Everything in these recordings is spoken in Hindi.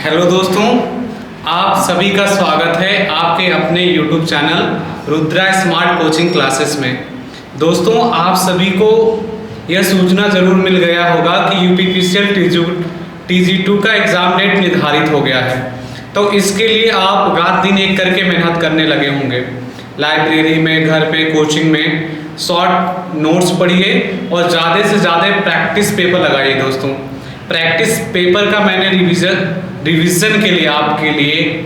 हेलो दोस्तों, आप सभी का स्वागत है आपके अपने YouTube channel Rudra smart coaching classes में। दोस्तों, आप सभी को यह सूचना जरूर मिल गया होगा कि यूपीपीसीएल TG2 का एग्ज़ाम डेट निर्धारित हो गया है। तो इसके लिए आप रात दिन एक करके मेहनत करने लगे होंगे। लाइब्रेरी में, घर पे, कोचिंग में शॉर्ट नोट्स पढ़िए और ज़्यादा से ज़्यादा प्रैक्टिस पेपर लगाइए। दोस्तों, प्रैक्टिस पेपर का मैंने रिवीजन के लिए आपके लिए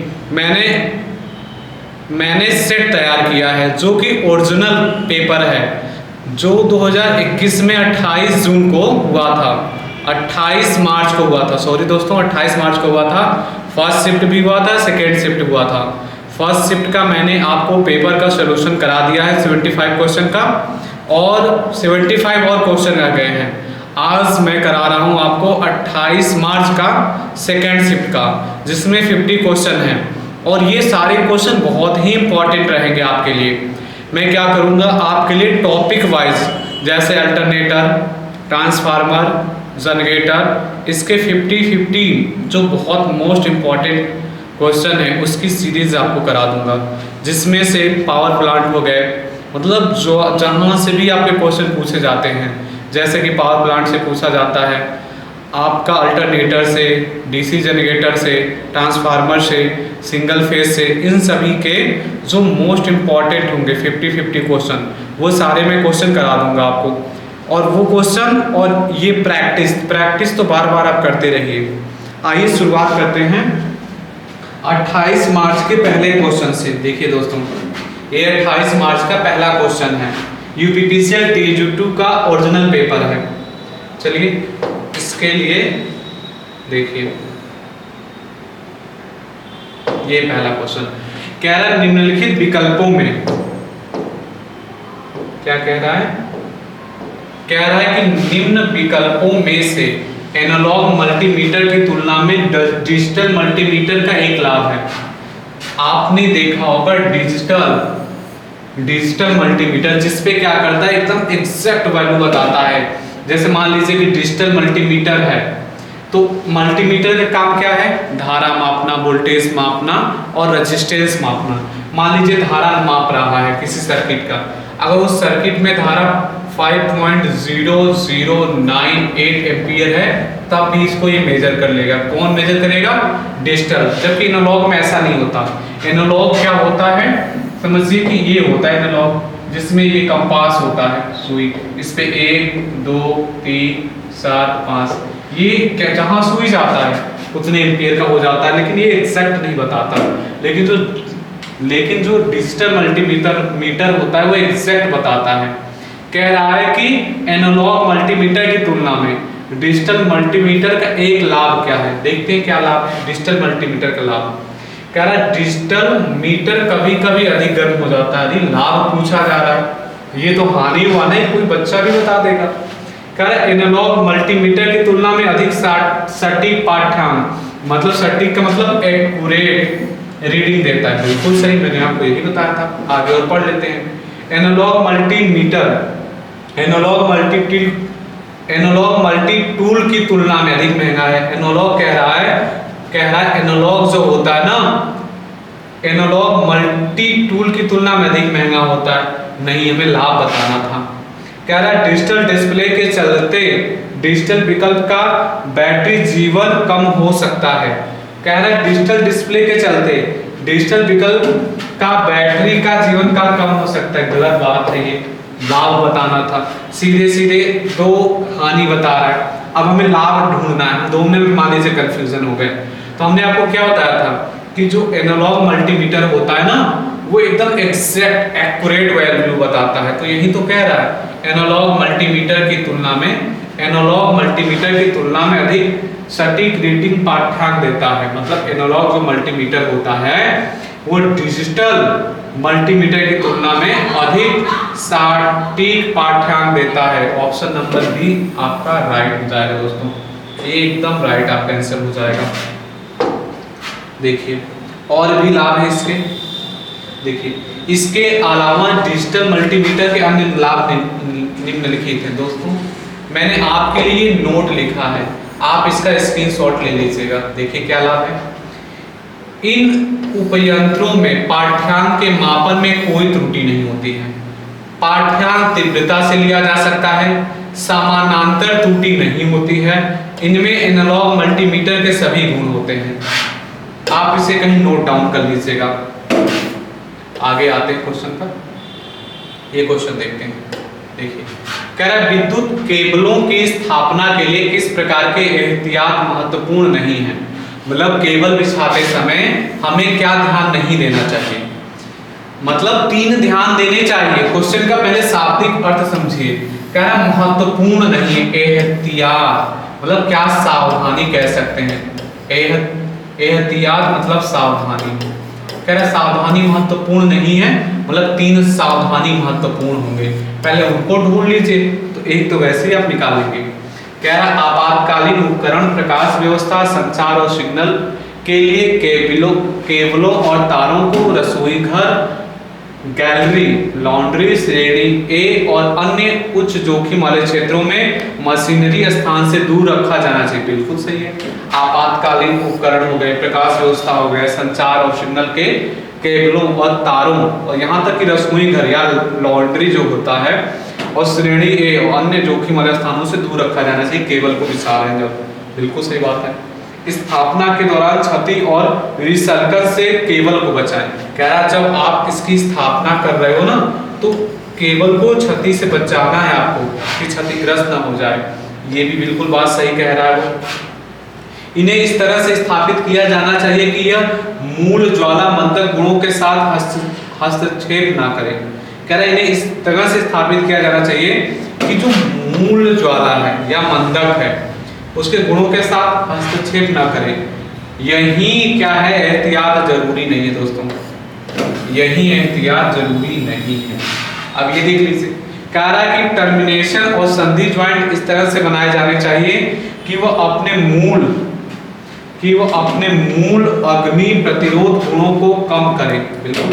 मैंने सेट तैयार किया है, जो कि ओरिजिनल पेपर है, जो 2021 में 28 जून को हुआ था, 28 मार्च को हुआ था। सॉरी दोस्तों, 28 मार्च को हुआ था। फर्स्ट शिफ्ट भी हुआ था, सेकेंड शिफ्ट हुआ था। फर्स्ट शिफ्ट का मैंने आपको पेपर का सोल्यूशन करा दिया है 75 क्वेश्चन का, और 75 और क्वेश्चन रह गए हैं। आज मैं करा रहा हूं आपको 28 मार्च का सेकेंड शिफ्ट का, जिसमें 50 क्वेश्चन हैं, और ये सारे क्वेश्चन बहुत ही इंपॉर्टेंट रहेंगे आपके लिए। मैं क्या करूंगा आपके लिए टॉपिक वाइज, जैसे अल्टरनेटर, ट्रांसफार्मर, जनरेटर, इसके 50 जो बहुत मोस्ट इम्पॉर्टेंट क्वेश्चन है उसकी सीरीज आपको करा दूंगा, जिसमें से पावर प्लांट हो गए, मतलब जो जहाँ से भी आपके क्वेश्चन पूछे जाते हैं, जैसे कि पावर प्लांट से पूछा जाता है, आपका अल्टरनेटर से, डीसी जनरेटर से, ट्रांसफार्मर से, सिंगल फेज से, इन सभी के जो मोस्ट इम्पॉर्टेंट होंगे 50 क्वेश्चन, वो सारे मैं क्वेश्चन करा दूंगा आपको। और वो क्वेश्चन और ये प्रैक्टिस तो बार बार आप करते रहिए। आइए शुरुआत करते हैं 28 मार्च के पहले क्वेश्चन से। देखिए दोस्तों, ये 28 मार्च का पहला क्वेश्चन है, यूपीपीसीएल TG2 का ओरिजिनल पेपर है। चलिए इसके लिए देखिए, ये पहला क्वेश्चन कह रहा है, निम्नलिखित विकल्पों में, क्या कह रहा है? कह रहा है कि निम्न विकल्पों में से एनालॉग मल्टीमीटर की तुलना में डिजिटल मल्टीमीटर का एक लाभ है। आपने देखा होगा डिजिटल मल्टीमीटर, जिसपे क्या करता है, एकदम एग्जैक्ट वैल्यू बताता है। जैसे मान लीजिए कि डिजिटल मल्टीमीटर है, तो मल्टीमीटर का काम क्या है? धारा मापना, वोल्टेज मापना और रेजिस्टेंस मापना। मान लीजिए धारा माप रहा है किसी सर्किट का, अगर उस सर्किट में धारा 5.0098 एम्पियर है, तब भी इसको ये मेजर कर लेगा। कौन मेजर करेगा? डिजिटल। जबकि एनालॉग में ऐसा नहीं होता। एनालॉग क्या होता है, समझिए कि ये होता है एनालॉग, जिसमें ये कंपास होता है, सुई, इस पे 1 2 3 7 5, ये क्या, जहां सुई जाता है उतने एम्पियर का हो जाता है, लेकिन ये एग्जैक्ट नहीं बताता। लेकिन जो डिजिटल मल्टीमीटर होता है वो एग्जैक्ट बताता है। कह रहा है कि एनालॉग मल्टीमीटर की तुलना में डिजिटल मल्टीमीटर का एक लाभ क्या है। देखते हैं क्या लाभ है डिजिटल मल्टीमीटर का लाभ। कह रहा है डिजिटल मीटर कभी कभी अधिक गर्म हो जाता है। यदि लाभ पूछा जा रहा है, ये तो हानि हुआ नहीं, कोई बच्चा भी बता देगा। कह रहा है एनालॉग मल्टीमीटर की तुलना में अधिक सटीक पाठ्यांक, मतलब सटीक का मतलब एक्यूरेट रीडिंग देता है। बिल्कुल सही, मैंने आपको यही बताया था। आगे और पढ़ लेते हैं। एनालॉग मल्टी टूल की तुलना में अधिक महंगा है। एनालॉग कह रहा है एनालॉग जो होता है ना, एनालॉग मल्टी टूल की तुलना में अधिक महंगा होता है। नहीं, हमें लाभ बताना था। कह रहा है डिजिटल डिस्प्ले के चलते डिजिटल विकल्प का बैटरी जीवन कम हो सकता है। कह रहा है डिजिटल डिस्प्ले के चलते डिजिटल विकल्प का बैटरी का जीवन काल कम हो सकता है। गलत बात है, ये लाभ बताना था। सीधे दो हानि बता रहा है। अब हमें लाभ ढूंढना है, दो में मान लीजिए कंफ्यूजन हो गए, तो हमने आपको क्या बताया था कि जो एनालॉग मल्टीमीटर होता है ना, वो एकदम एग्जैक्ट एक्यूरेट वैल्यू बताता है। तो यही तो कह रहा है, एनालॉग मल्टीमीटर की तुलना में अधिक सटीक रीडिंग पाठ्यांक देता है। मतलब एनालॉग जो मल्टीमीटर होता है वो डिजिटल मल्टीमीटर की तुलना में अधिक सटीक पाठ्यांक देता है। ऑप्शन नंबर बी आपका राइट हो जाएगा दोस्तों, एकदम राइट आपका आंसर हो जाएगा। देखिए और भी लाभ है इसके। देखिए इसके अलावा डिजिटल मल्टीमीटर के अन्य लाभ निम्नलिखित हैं। दोस्तों, मैंने आपके लिए नोट लिखा है, आप इसका स्क्रीनशॉट ले लीजिएगा। देखिए क्या लाभ है। इन उपयंत्रों में पाठ्यांक के मापन में कोई त्रुटि नहीं होती है। पाठ्यांक तीव्रता से लिया जा सकता है, समानांतर त्रुटि नहीं होती है, इनमें एनालॉग मल्टीमीटर के सभी गुण होते हैं। आप इसे कहीं नोट डाउन कर लीजिएगा। आगे आते हैं क्वेश्चन पर। ये क्वेश्चन देखते हैं। देखिए कह रहा है विद्युत केबलों की स्थापना के लिए किस प्रकार के एहतियात महत्वपूर्ण नहीं है। मतलब केबल बिछाते समय हमें क्या ध्यान नहीं देना चाहिए। मतलब 3 ध्यान देने चाहिए। क्वेश्चन का पहले शाब्दिक अर्थ समझिए। कह रहा है महत्वपूर्ण नहीं है, एहतियात मतलब क्या, सावधानी कह सकते हैं। एहतियात मतलब सावधानी। कह रहा है सावधानी महत्वपूर्ण नहीं है, मतलब 3 सावधानी महत्वपूर्ण होंगे। पहले उनको ढूंढ लीजिए। तो एक तो वैसे ही आप निकालेंगे। कह रहा है आपातकालीन उपकरण, प्रकाश व्यवस्था, संचार और सिग्नल के लिए केबलों और तारों को रसोई घर, गैलरी, लॉन्ड्री श्रेणी ए और अन्य उच्च जोखिम वाले क्षेत्रों में मशीनरी स्थान से दूर रखा जाना चाहिए। बिल्कुल सही है। आपातकालीन उपकरण हो गए, प्रकाश व्यवस्था हो गए, संचार और सिग्नल के केबलों और तारों, और यहाँ तक कि रसोई घर या लॉन्ड्री जो होता है, और श्रेणी ए और अन्य जोखिम वाले स्थानों से दूर रखा जाना चाहिए केबल को बिछा रहे हैं जब। बिल्कुल सही बात है। स्थापना के दौरान क्षति और रिसर्कल से केबल को बचाएं। कह रहा जब आप इसकी स्थापना कर रहे हो ना, तो केबल को क्षति से बचाना है आपको कि क्षतिग्रस्त ना हो जाए। ये भी बिल्कुल बात सही कह रहा है वो। इन्हें इस तरह से स्थापित किया जाना चाहिए कि यह मूल ज्वाला मंदक गुणों के साथ हस्तक्षेप ना करे। कह रहा है इन्हें इस तरह से स्थापित किया जाना चाहिए कि जो मूल ज्वाला है या मंदक है उसके गुणों के साथ हस्तक्षेप ना करे। यही क्या है, एहतियात जरूरी नहीं है दोस्तों, यही एहतियात जरूरी नहीं है। अब ये देख लीजिए। कह रहा है कि टर्मिनेशन और संधि ज्वाइंट इस तरह से बनाए जाने चाहिए कि वह अपने मूल अग्नि प्रतिरोध गुणों को कम करे। बिल्कुल।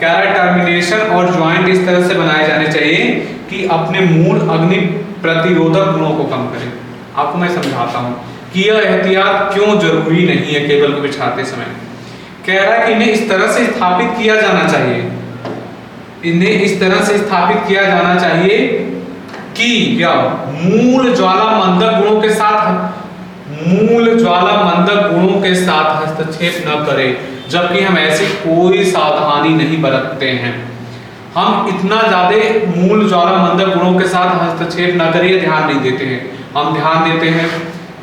कह रहा है टर्मिनेशन और ज्वाइंट इस तरह से बनाए जाने चाहिए कि अपने मूल अग्नि प्रतिरोधक गुणों को कम करे। आपको मैं समझाता हूं कि यह एहतियात क्यों जरूरी नहीं है केबल को बिछाते समय। कह रहा है कि इन्हें इस तरह से स्थापित किया जाना चाहिए, इन्हें इस तरह से स्थापित किया जाना चाहिए कि यह मूल ज्वाला मंदक गुणों के साथ हस्तक्षेप न करे। जबकि हम ऐसी कोई सावधानी नहीं बरतते हैं। हम इतना ज्यादा मूल ज्वाला मंदक गुणों के साथ हस्तक्षेप न करिए ध्यान नहीं देते हैं। हम ध्यान देते हैं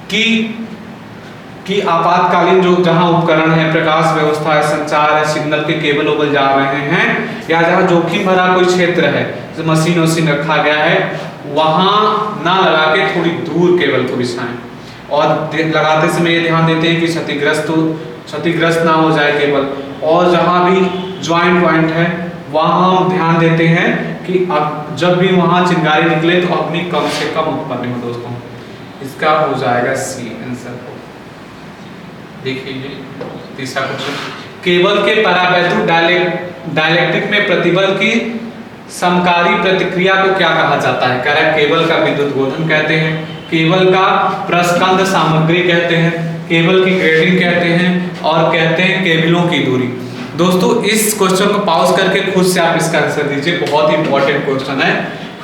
कि आपातकालीन जो जहां उपकरण है, प्रकाश व्यवस्था है, संचार है, सिग्नल के केबल ओबल जा रहे हैं, या जहां जोखिम भरा कोई क्षेत्र है, जो मशीन रखा गया है, वहां ना लगा के थोड़ी दूर केबल को बिछाएं। और लगाते समय ये ध्यान देते हैं कि क्षतिग्रस्त ना हो जाए केबल। और जहां भी ज्वाइंट है वहां हम ध्यान देते हैं कि अब जब भी वहां चिंगारी निकले तो अग्नि कम से कम उत्पन्न हो। दोस्तों इसका हो जाएगा सी आंसर। देखिए तीसरा क्वेश्चन। केबल के परावैद्युत डाइलेक्ट्रिक में प्रतिबल की समकारी प्रतिक्रिया को क्या कहा जाता है। कह रहा है केबल का विद्युत गोधन कहते हैं, केबल का प्रस्कंद सामग्री कहते हैं, केबल की ग्रेडिंग कहते हैं, और कहते हैं केबलों की दूरी। दोस्तों इस क्वेश्चन को पॉज करके खुद से आप इसका आंसर दीजिए, बहुत ही इंपॉर्टेंट क्वेश्चन है।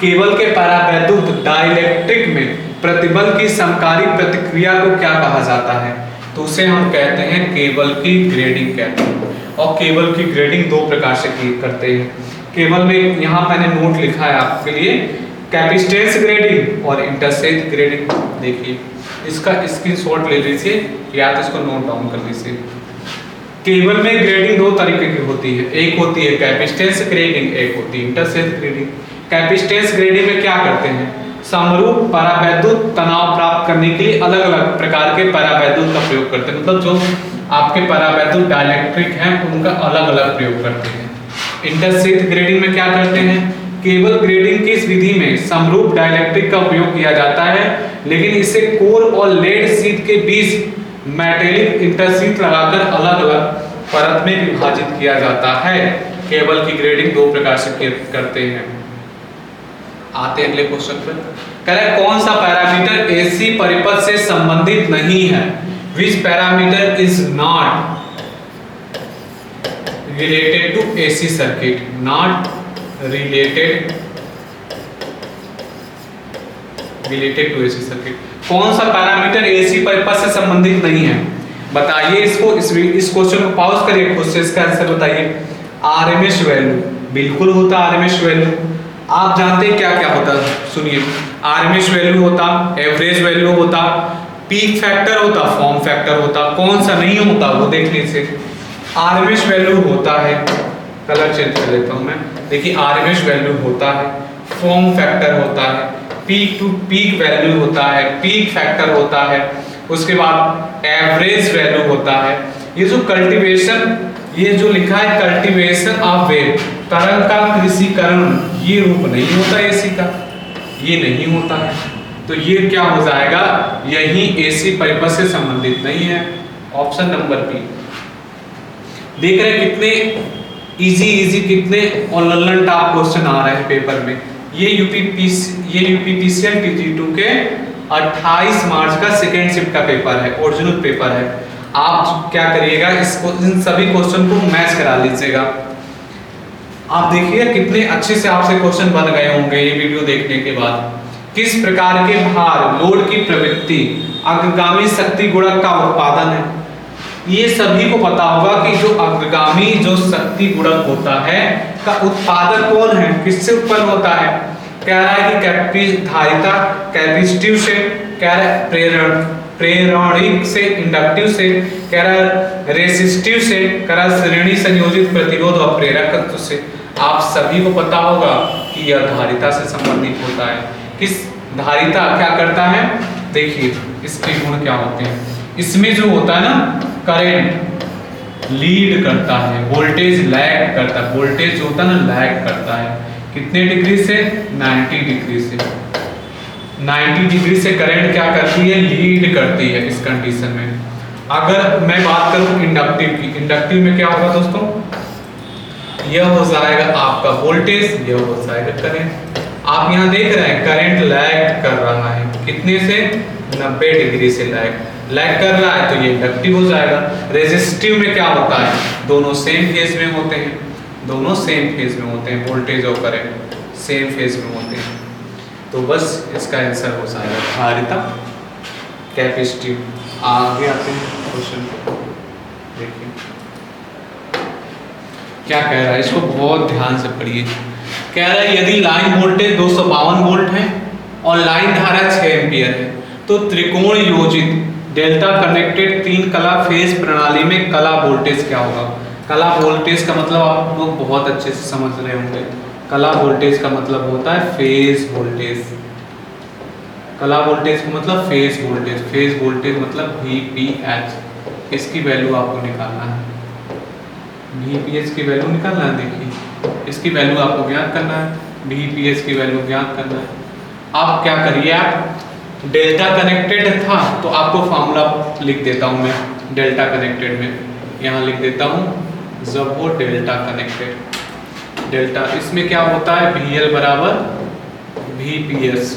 केबल के परावैद्युत डाइलेक्ट्रिक में प्रतिबल की समकारी प्रतिक्रिया को क्या कहा जाता है। तो उसे हम कहते हैं केबल की ग्रेडिंग कहते हैं। और केबल की ग्रेडिंग 2 प्रकार से करते हैं। केबल में यहाँ मैंने नोट लिखा है आपके लिए, कैपेसिटेंस ग्रेडिंग और इंटरसेथ ग्रेडिंग। देखिए इसका स्क्रीनशॉट ले लीजिए या तो इसको नोट डाउन कर लीजिए। केबल में ग्रेडिंग 2 तरीके की होती है, एक होती है कैपेसिटेंस ग्रेडिंग, एक होती है इंटरसेथ ग्रेडिंग। कैपेसिटेंस ग्रेडिंग में क्या करते हैं, समरूप परावैद्युत तनाव प्राप्त करने के लिए अलग अलग प्रकार के परावैद्युत का प्रयोग करते हैं। मतलब जो आपके परावैद्युत डाइलेक्ट्रिक हैं उनका अलग अलग प्रयोग करते हैं। इंटरसेथ ग्रेडिंग में क्या करते हैं, केबल ग्रेडिंग की इस विधि में समरूप डाइलेक्ट्रिक का उपयोग किया जाता है, लेकिन इसे कोर और लेड शीट के बीच मेटेलिक इंटरशीट लगाकर अलग अलग परत में विभाजित किया जाता है। केबल की ग्रेडिंग 2 प्रकार से करते हैं। आते हैं अगले क्वेश्चन पर। कह रहा है कौन सा पैरामीटर एसी परिपथ से संबंधित नहीं है? Which parameter is not related to AC circuit? Not related to AC circuit. कौन सा पैरामीटर एसी परिपथ से संबंधित नहीं है? बताइए इसको। इस क्वेश्चन को पॉज करिए, खुद से इसका आंसर बताइए। आरएमएस वैल्यू, बिल्कुल होता आरएमएस वैल्यू। आप जानते हैं क्या क्या होता है, सुनिए। आरएमएस वैल्यू होता, एवरेज वैल्यू होता, पीक फैक्टर होता, फॉर्म फैक्टर होता। कौन सा नहीं होता वो देख लीजिए। आरएमएस वैल्यू होता है, कलर चेंज कर देता हूं मैं। देखिए आरएमएस वैल्यू होता है, फॉर्म फैक्टर होता है, पीक टू पीक वैल्यू होता है, पीक फैक्टर होता है, उसके बाद एवरेज वैल्यू होता है। ये जो कल्टीवेशन, ये जो लिखा है कल्टीवेशन ऑफ वेव, तरंग का कृषिकरण, ये रूप नहीं होता एसी का, ये नहीं होता है। तो ये क्या हो जाएगा, यही एसी परिपथ से संबंधित नहीं है। Option number B. देख रहे हैं कितने इजी कितने और लल्लन टॉप क्वेश्चन आ रहे हैं पेपर में। ये यूपीपीसीएल टीजी2 के 28 मार्च का सेकेंड शिफ्ट का पेपर है, ओरिजिनल पेपर है। आप क्या करिएगा, इसको इन सभी क्वेश्चन को मैच करा लीजिएगा। आप देखिए कितने अच्छे से आपसे क्वेश्चन बन गए होंगे ये वीडियो देखने के बाद। किस प्रकार के भार लोड की प्रवृत्ति अग्रगामी शक्ति गुणक का उत्पादन है? ये सभी को पता होगा कि जो अग्रगामी जो शक्ति गुणक होता है का उत्पादन कौन है, किससे उत्पन्न होता है? कह रहा है कि धारिता कैपेसिटिव से, कह रहा है प्रेरणिक से, इंडक्टिव से, कह रहा है रेसिस्टिव से, कह रहा है श्रेणी संयोजित प्रतिरोध और प्रेरकत्व से। आप सभी को पता होगा कि यह धारिता से संबंधित होता है। किस धारिता क्या करता है, देखिए इसके गुण क्या होते हैं। इसमें जो होता है ना करंट लीड करता है, वोल्टेज लैग करता है। वोल्टेज जो होता है ना लैग करता है, कितने डिग्री से? 90 डिग्री से। 90 डिग्री से करंट क्या करती है, लीड करती है इस कंडीशन में। अगर मैं बात करूं इंडक्टिव की, इंडक्टिव में क्या होगा दोस्तों, यह हो जाएगा आपका वोल्टेज, यह हो जाएगा करंट। आप यहाँ देख रहे हैं करंट लैग कर रहा है, कितने से? 90 डिग्री से लैग कर रहा है, तो ये इंडक्टिव हो जाएगा। रेजिस्टिव में क्या होता है, दोनों सेम फेज में होते हैं, दोनों सेम फेज में होते हैं, वोल्टेज और करंट सेम फेज में होते हैं। तो बस इसका आंसर हो जाएगा धारिता कैपेसिटिव। आगे आते हैं क्वेश्चन को, देखिए क्या कह रहा है, इसको बहुत ध्यान से पढ़िए। कह रहा है यदि लाइन वोल्टेज 252 वोल्ट है और लाइन धारा 6 एम्पियर है तो त्रिकोण योजित डेल्टा कनेक्टेड 3 कला फेज प्रणाली में कला वोल्टेज क्या होगा? कला वोल्टेज का मतलब आप लोग बहुत अच्छे से समझ रहे होंगे। कला वोल्टेज का मतलब होता है फेज वोल्टेज। कला वोल्टेज का मतलब फेज वोल्टेज, फेज वोल्टेज मतलब VPH। इसकी वैल्यू आपको निकालना है, VPH की वैल्यू निकालना है। देखिए इसकी वैल्यू आपको ज्ञात करना है, VPH की वैल्यू ज्ञात करना है। आप क्या करिए, आप डेल्टा कनेक्टेड था तो आपको फॉर्मूला लिख देता हूं मैं डेल्टा कनेक्टेड में, यहाँ लिख देता हूं। जब वो डेल्टा कनेक्टेड, डेल्टा इसमें क्या होता है, VL बराबर VPS।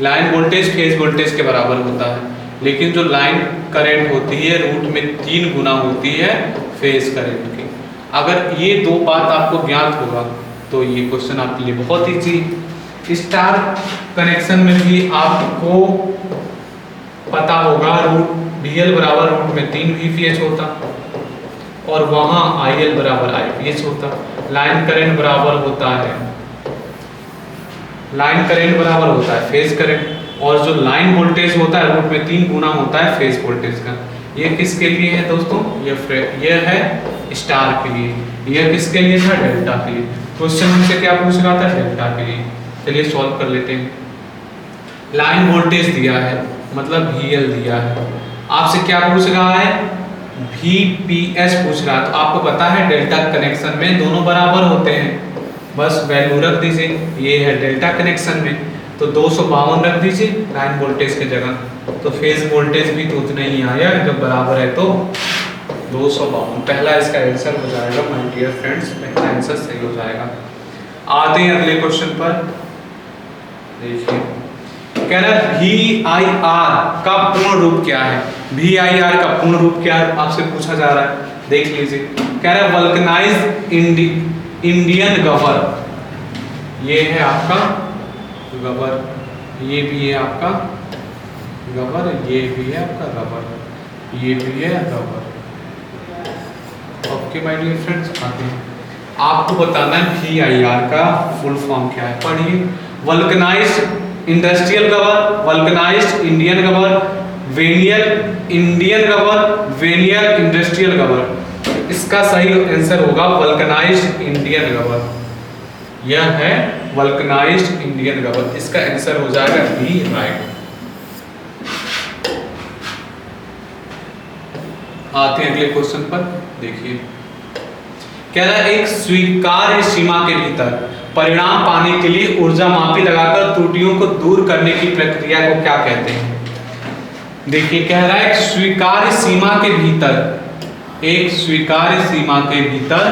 Line voltage phase voltage के बराबर होता है, लेकिन जो लाइन करंट होती है रूट में 3 गुना होती है फेज करंट की। अगर ये दो बात आपको ज्ञात होगा तो ये क्वेश्चन आपके लिए बहुत ईजी। स्टार कनेक्शन में भी आपको पता होगा रूट VL बराबर रूट में 3 VPH होता और वहां IL बराबर IPH होता। लाइन करंट बराबर होता है, लाइन करंट बराबर होता है फेज करंट, और जो लाइन वोल्टेज होता है रूट में 3 गुना होता है फेज वोल्टेज का। ये किसके लिए है दोस्तों, ये है स्टार के लिए। ये किसके लिए था, डेल्टा के लिए। क्वेश्चन हमसे क्या पूछ रहा था, डेल्टा के लिए। चलिए सॉल्व कर लेते हैं। लाइन वोल्टेज दिया है मतलब VL दिया है, आपसे क्या पूछ रहा है, VPH पूछ रहा है। तो आपको पता है डेल्टा कनेक्शन में दोनों बराबर होते हैं, बस वैल्यू रख दीजिए। ये है डेल्टा कनेक्शन में तो 252 रख दीजिए लाइन वोल्टेज के जगह, तो फेज वोल्टेज भी तो उतना ही आया जब बराबर है तो 252। पहला इसका आंसर हो जाएगा माय डियर फ्रेंड्स, पहला आंसर सही हो जाएगा। आते हैं अगले क्वेश्चन पर। देखिए कह रहा है VIR का पूर्ण रूप क्या है। VIR का पूर्ण रूप क्या है आपसे पूछा जा रहा है, देख लीजिए। कह रहा है वल्कनाइज इंडियन गवर, ये है आपका गवर, ये भी है आपका गवर, ये भी है आपका रबर, ये भी है rubber. Okay my dear friends, आते हैं आपको बताना है VIR का फुल फॉर्म क्या है। पढ़िए, वल्कनाइज्ड इंडस्ट्रियल गवर, वल्कनाइज्ड इंडियन गवर, वेनियर इंडियन गवर, वेनियर इंडस्ट्रियल गवर। इसका सही आंसर होगा वल्कनाइज्ड इंडियन गवर, यह है वल्कनाइज्ड इंडियन गवर। इसका आंसर हो जाएगा बी, राइट। आते हैं अगले क्वेश्चन पर, देखिए कह रहा है एक स्वीकार्य सीमा के भीतर परिणाम पाने के लिए ऊर्जा मापी लगाकर त्रुटियों को दूर करने की प्रक्रिया को क्या कहते हैं। देखिए कह रहा है एक स्वीकार्य सीमा के भीतर, एक स्वीकार्य सीमा के भीतर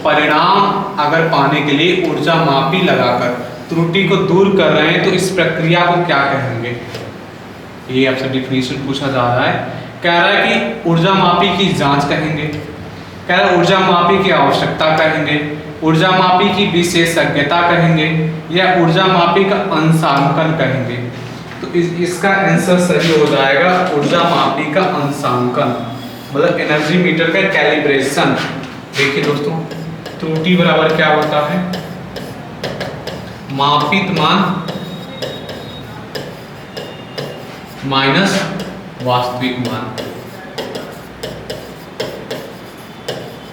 परिणाम अगर पाने के लिए ऊर्जा मापी लगाकर त्रुटि को दूर कर रहे हैं तो इस प्रक्रिया को क्या कहेंगे। ये आपसे डिफिनीशन पूछा जा रहा है। कह रहा है कि ऊर्जा मापी की जांच कहेंगे, कह रहा है ऊर्जा मापी की आवश्यकता कहेंगे, ऊर्जा मापी की विशेषज्ञता कहेंगे, या ऊर्जा मापी का अंशांकन कहेंगे। तो इसका आंसर सही हो जाएगा ऊर्जा मापी का अंशांकन, मतलब एनर्जी मीटर का कैलिब्रेशन। देखिए दोस्तों, त्रुटि बराबर क्या होता है, मापित मान माइनस वास्तविक मान,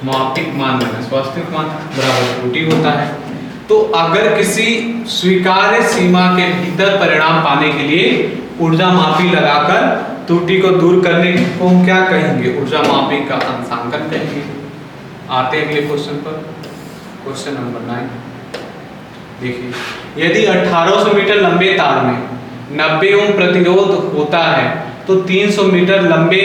मापित मान माइनस वास्तविक मान बराबर त्रुटि होता है। तो अगर किसी स्वीकार्य सीमा के भीतर परिणाम पाने के लिए ऊर्जा मापी लगाकर त्रुटि को दूर करने को हम क्या कहेंगे, ऊर्जा मापी का अंशांकन कहेंगे। आते हैं अगले क्वेश्चन पर, क्वेश्चन नंबर 9। देखिए, यदि 1800 मीटर लंबे तार में 90 ओम प्रतिरोध होता है तो 300 मीटर लंबे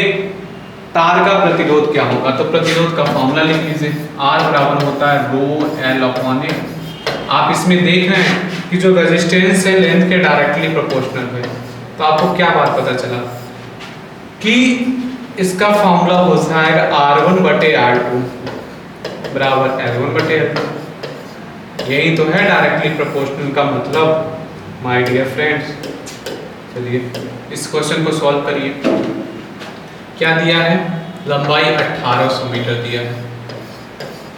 तार का प्रतिरोध क्या होगा। तो प्रतिरोध का फॉर्मूला लिख लीजिए, R बराबर होता है ρL/A। आप इसमें देख रहे हैं कि जो रेजिस्टेंस है लेंथ के डायरेक्टली प्रोपोर्शनल है। तो आपको क्या बात पता चला कि इसका फॉर्मूला हो जाएगा R1/R2 बराबर L1/L2। यही तो है डायरेक्टली प्रोपोर्शनल का मतलब माय डियर फ्रेंड्स। चलिए इस क्वेश्चन को सॉल्व करिए। क्या दिया है, लंबाई 1800 मीटर दिया है,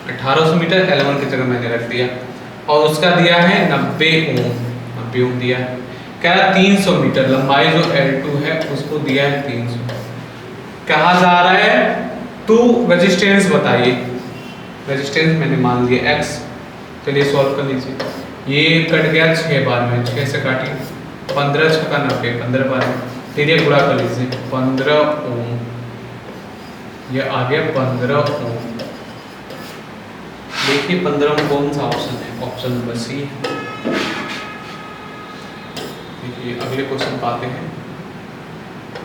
1800 मीटर L1 की जगह मैंने रख दिया, और उसका दिया है 90 ओम दिया है। कह रहा 300 मीटर लंबाई जो L2 है उसको दिया है 300। कहा जा रहा है टू रेजिस्टेंस बताइए, रेजिस्टेंस मैंने मान लिया X। चलिए सॉल्व कर लीजिए, ये कट गया 6 बार में, 6 से काटिए, 15 × 6 = 90, 15 बार में, फिर ये गुणा कर लीजिए, 15 ओम, ये आ गया 15 ओम। देखिए 15 ओम कौन सा ऑप्शन है, ऑप्शन नंबर सी है। देखिए अगले क्वेश्चन पे आते हैं।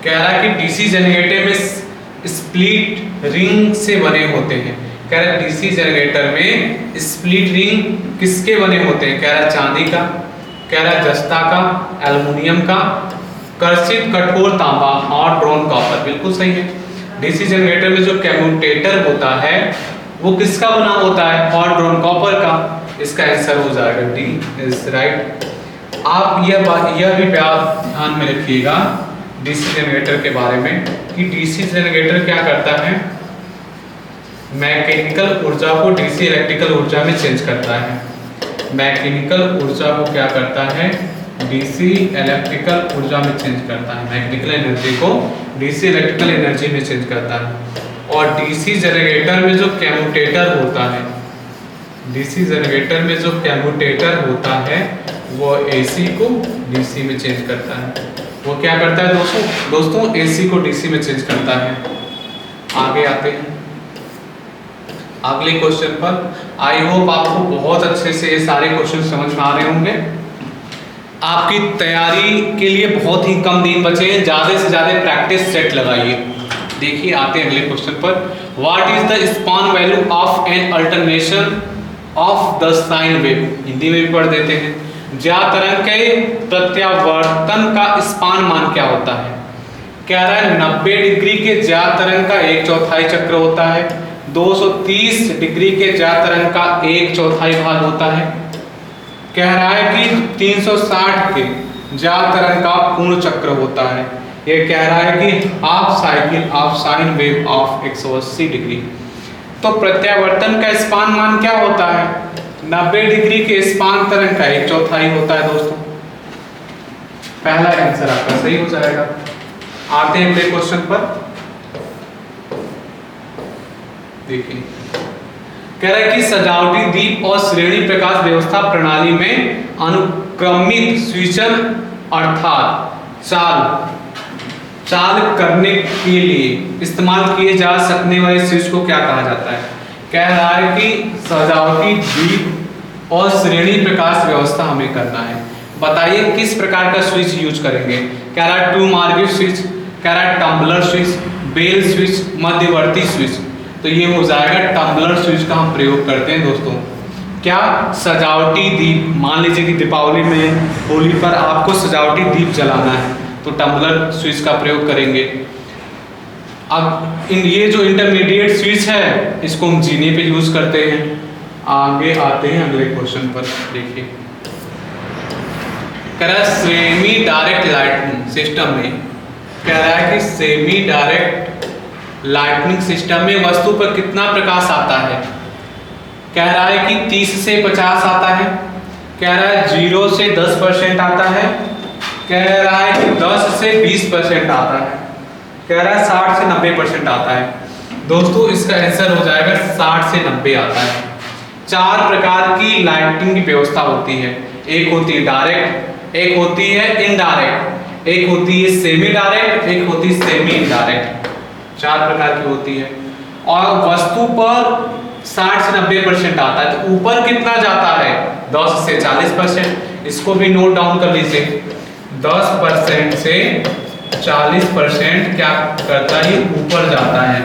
कह रहा है कि डीसी जनरेटर में स्प्लिट रिंग से बने होते हैं। कह रहा है डीसी जनरेटर में स्प्लिट रिंग किसके बने होते हैं। कह रहा है चांदी का, कह रहा है जस्ता का, एल्युमिनियम का, कर्षित कठोर तांबा, हॉट ड्रॉन कॉपर। बिल्कुल सही है। डीसी जनरेटर में जो कम्यूटेटर होता है वो किसका बना होता है, हॉट ड्रॉन कॉपर का। इसका आंसर हो जाएगा डी इज राइट। आप यह भी ध्यान में रखिएगा डीसी जनरेटर के बारे में कि डीसी जनरेटर क्या करता है, मैकेनिकल ऊर्जा को डीसी इलेक्ट्रिकल ऊर्जा में चेंज करता है। मैकेनिकल ऊर्जा को क्या करता है, डीसी इलेक्ट्रिकल ऊर्जा में चेंज करता है। मैकेनिकल एनर्जी को डीसी इलेक्ट्रिकल एनर्जी में चेंज करता है। और डीसी जनरेटर में जो कम्यूटेटर होता है, डीसी जनरेटर में जो कम्यूटेटर होता है वो एसी को डीसी में चेंज करता है। वो क्या करता है दोस्तों एसी को डीसी में चेंज करता है। आगे आते हैं अगले क्वेश्चन पर। आई होप आपको बहुत अच्छे से ये सारे क्वेश्चन समझ में आ रहे होंगे। आपकी तैयारी के लिए बहुत ही कम दिन बचे हैं, ज़्यादा से ज़्यादा प्रैक्टिस सेट लगाइए। देखिए आते हैं अगले क्वेश्चन पर। What is the span value of an alternation of the sine wave. Hindi में भी पढ़ देते हैं। ज्या तरंग के प्रत्यावर्तन का स्पान मान क्या होता है? कह रहा है 90 डिग्री के ज्या तरंग का 1/4 चक्र होता है, 230 डिग्री के ज्या तरंग का 1/4 भाग होता है। कह रहा है कि 360 के ज्या तरंग का पूर्ण चक्र होता है। ये कह रहा है कि half cycle of sine wave of 180 degree. तो प्रत्यावर्तन का स्पान मान क्या होता है? 90 डिग्री के स्पान तरंग का 1/4 होता है दोस्तों। पहला आंसर आपका सही हो जाएगा। आते हैं अगले क्वेश्चन पर। देखिए कह रहा है कि सजावटी दीप और श्रेणी प्रकाश व्यवस्था प्रणाली में अनुक्रमिक स्विचन अर्थात चाल करने के लिए इस्तेमाल किए जा सकने वाले स्विच को क्या कहा जाता है? कह रहा है कि सजावटी दीप और श्रेणी प्रकाश व्यवस्था हमें करना है। बताइए किस प्रकार का स्विच यूज करेंगे? कह रहा है टू मार्गिट स्विच, कह रहा है टम्बलर स्विच, बेल स्विच, मध्यवर्ती स्विच। तो ये हो जाएगा टम्बलर स्विच का हम प्रयोग करते हैं दोस्तों। क्या? सजावटी दीप। मान लीजिए कि दीपावली में, होली पर आपको सजावटी दीप जलाना है तो टम्बलर स्विच का प्रयोग करेंगे। अब ये जो इंटरमीडिएट स्विच है इसको हम जीने पे यूज करते हैं। आगे आते हैं अगले क्वेश्चन पर। देखिए कह रहा है सेमी डायरेक्ट लाइटनिंग सिस्टम में, कह रहा है कि सेमी डायरेक्ट लाइटनिंग सिस्टम में वस्तु पर कितना प्रकाश आता है? कह रहा है कि 30 से 50 आता है, कह रहा है 0 से 10% आता है, कह रहा है कि 10 से 20% आता है, कह रहा है 60 से 90% आता है। दोस्तों इसका आंसर हो जाएगा 60 से 90 आता है। 4 प्रकार की लाइटिंग की व्यवस्था होती है। एक होती है डायरेक्ट, एक होती है इनडायरेक्ट, एक होती है सेमी डायरेक्ट, एक होती है सेमी इनडायरेक्ट। 4 प्रकार की होती है। और वस्तु पर 60 से 90% आता है। तो ऊपर कितना जाता है? 10 से 40%। इसको भी नोट डाउन कर लीजिए। 10% से 40% क्या करता है? ऊपर जाता है।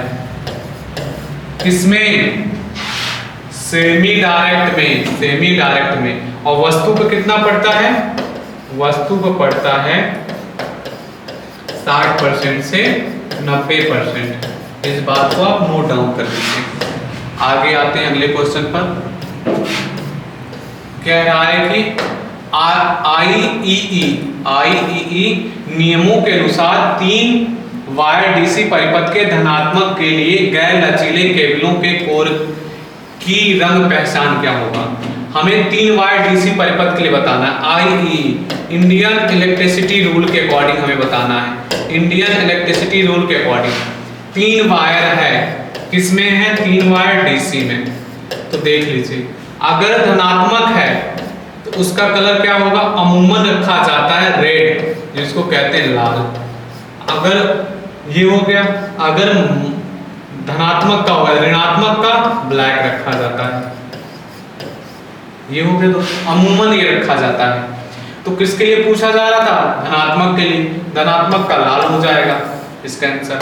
किसमें? सेमी डायरेक्ट में, सेमी डायरेक्ट में। और वस्तु पर कितना पड़ता है? वस्तु पर पड़ता है 60% से 90%। इस बात को आप नोट डाउन कर लीजिए। आगे आते हैं अगले क्वेश्चन पर। कह रहा है कि आईईई नियमों के अनुसार 3 वायर डीसी परिपथ के धनात्मक के लिए गैर लचीले केबलों के कोर की रंग पहचान क्या होगा? हमें 3 वायर डीसी परिपथ के लिए बताना है। आईईई इंडियन इलेक्ट्रिसिटी रूल के अकॉर्डिंग हमें बताना है। इंडियन इलेक्ट्रिसिटी रूल के अकॉर्डिंग 3 वायर है। किसमें है? 3 वायर डीसी में। तो देख लीजिए अगर धनात्मक है तो उसका कलर क्या होगा? अमूमन रखा जाता है रेड, जिसको कहते हैं लाल। अगर ये हो गया, अगर धनात्मक का होगा, ऋणात्मक का ब्लैक रखा जाता है। ये हो गया। तो अमूमन ये रखा जाता है। तो किसके लिए पूछा जा रहा था? धनात्मक के लिए। धनात्मक का लाल हो जाएगा इसका आंसर।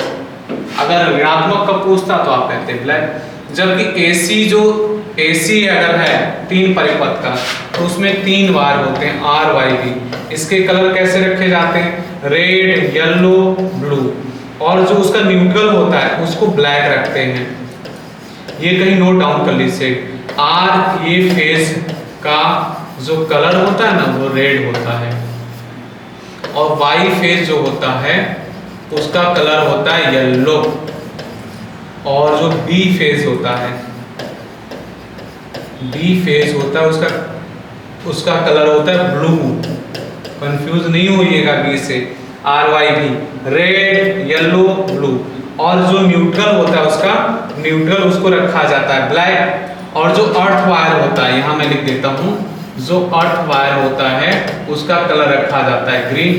अगर ऋणात्मक का पूछता तो आप कहते हैं ब्लैक। जबकि एसी अगर है 3 परिपथ का तो उसमें 3 वायर होते हैं आर वाई बी। इसके कलर कैसे रखे जाते हैं? Red, yellow, blue. और जो उसका न्यूट्रल होता है उसको ब्लैक रखते हैं। ये कहीं नोट डाउन कर लीजिए। आर ये फेज का जो कलर होता है ना वो रेड होता है, और वाई फेज जो होता है उसका कलर होता है येलो, और जो बी फेज होता है, बी फेज होता है उसका कलर होता है ब्लू। कंफ्यूज नहीं होइएगा बी से। R Y B, red, yellow, blue. और जो न्यूट्रल होता है उसका न्यूट्रल उसको रखा जाता है ब्लैक। और जो अर्थ वायर होता है, यहाँ मैं लिख देता हूँ, जो अर्थ वायर होता है उसका कलर रखा जाता है ग्रीन।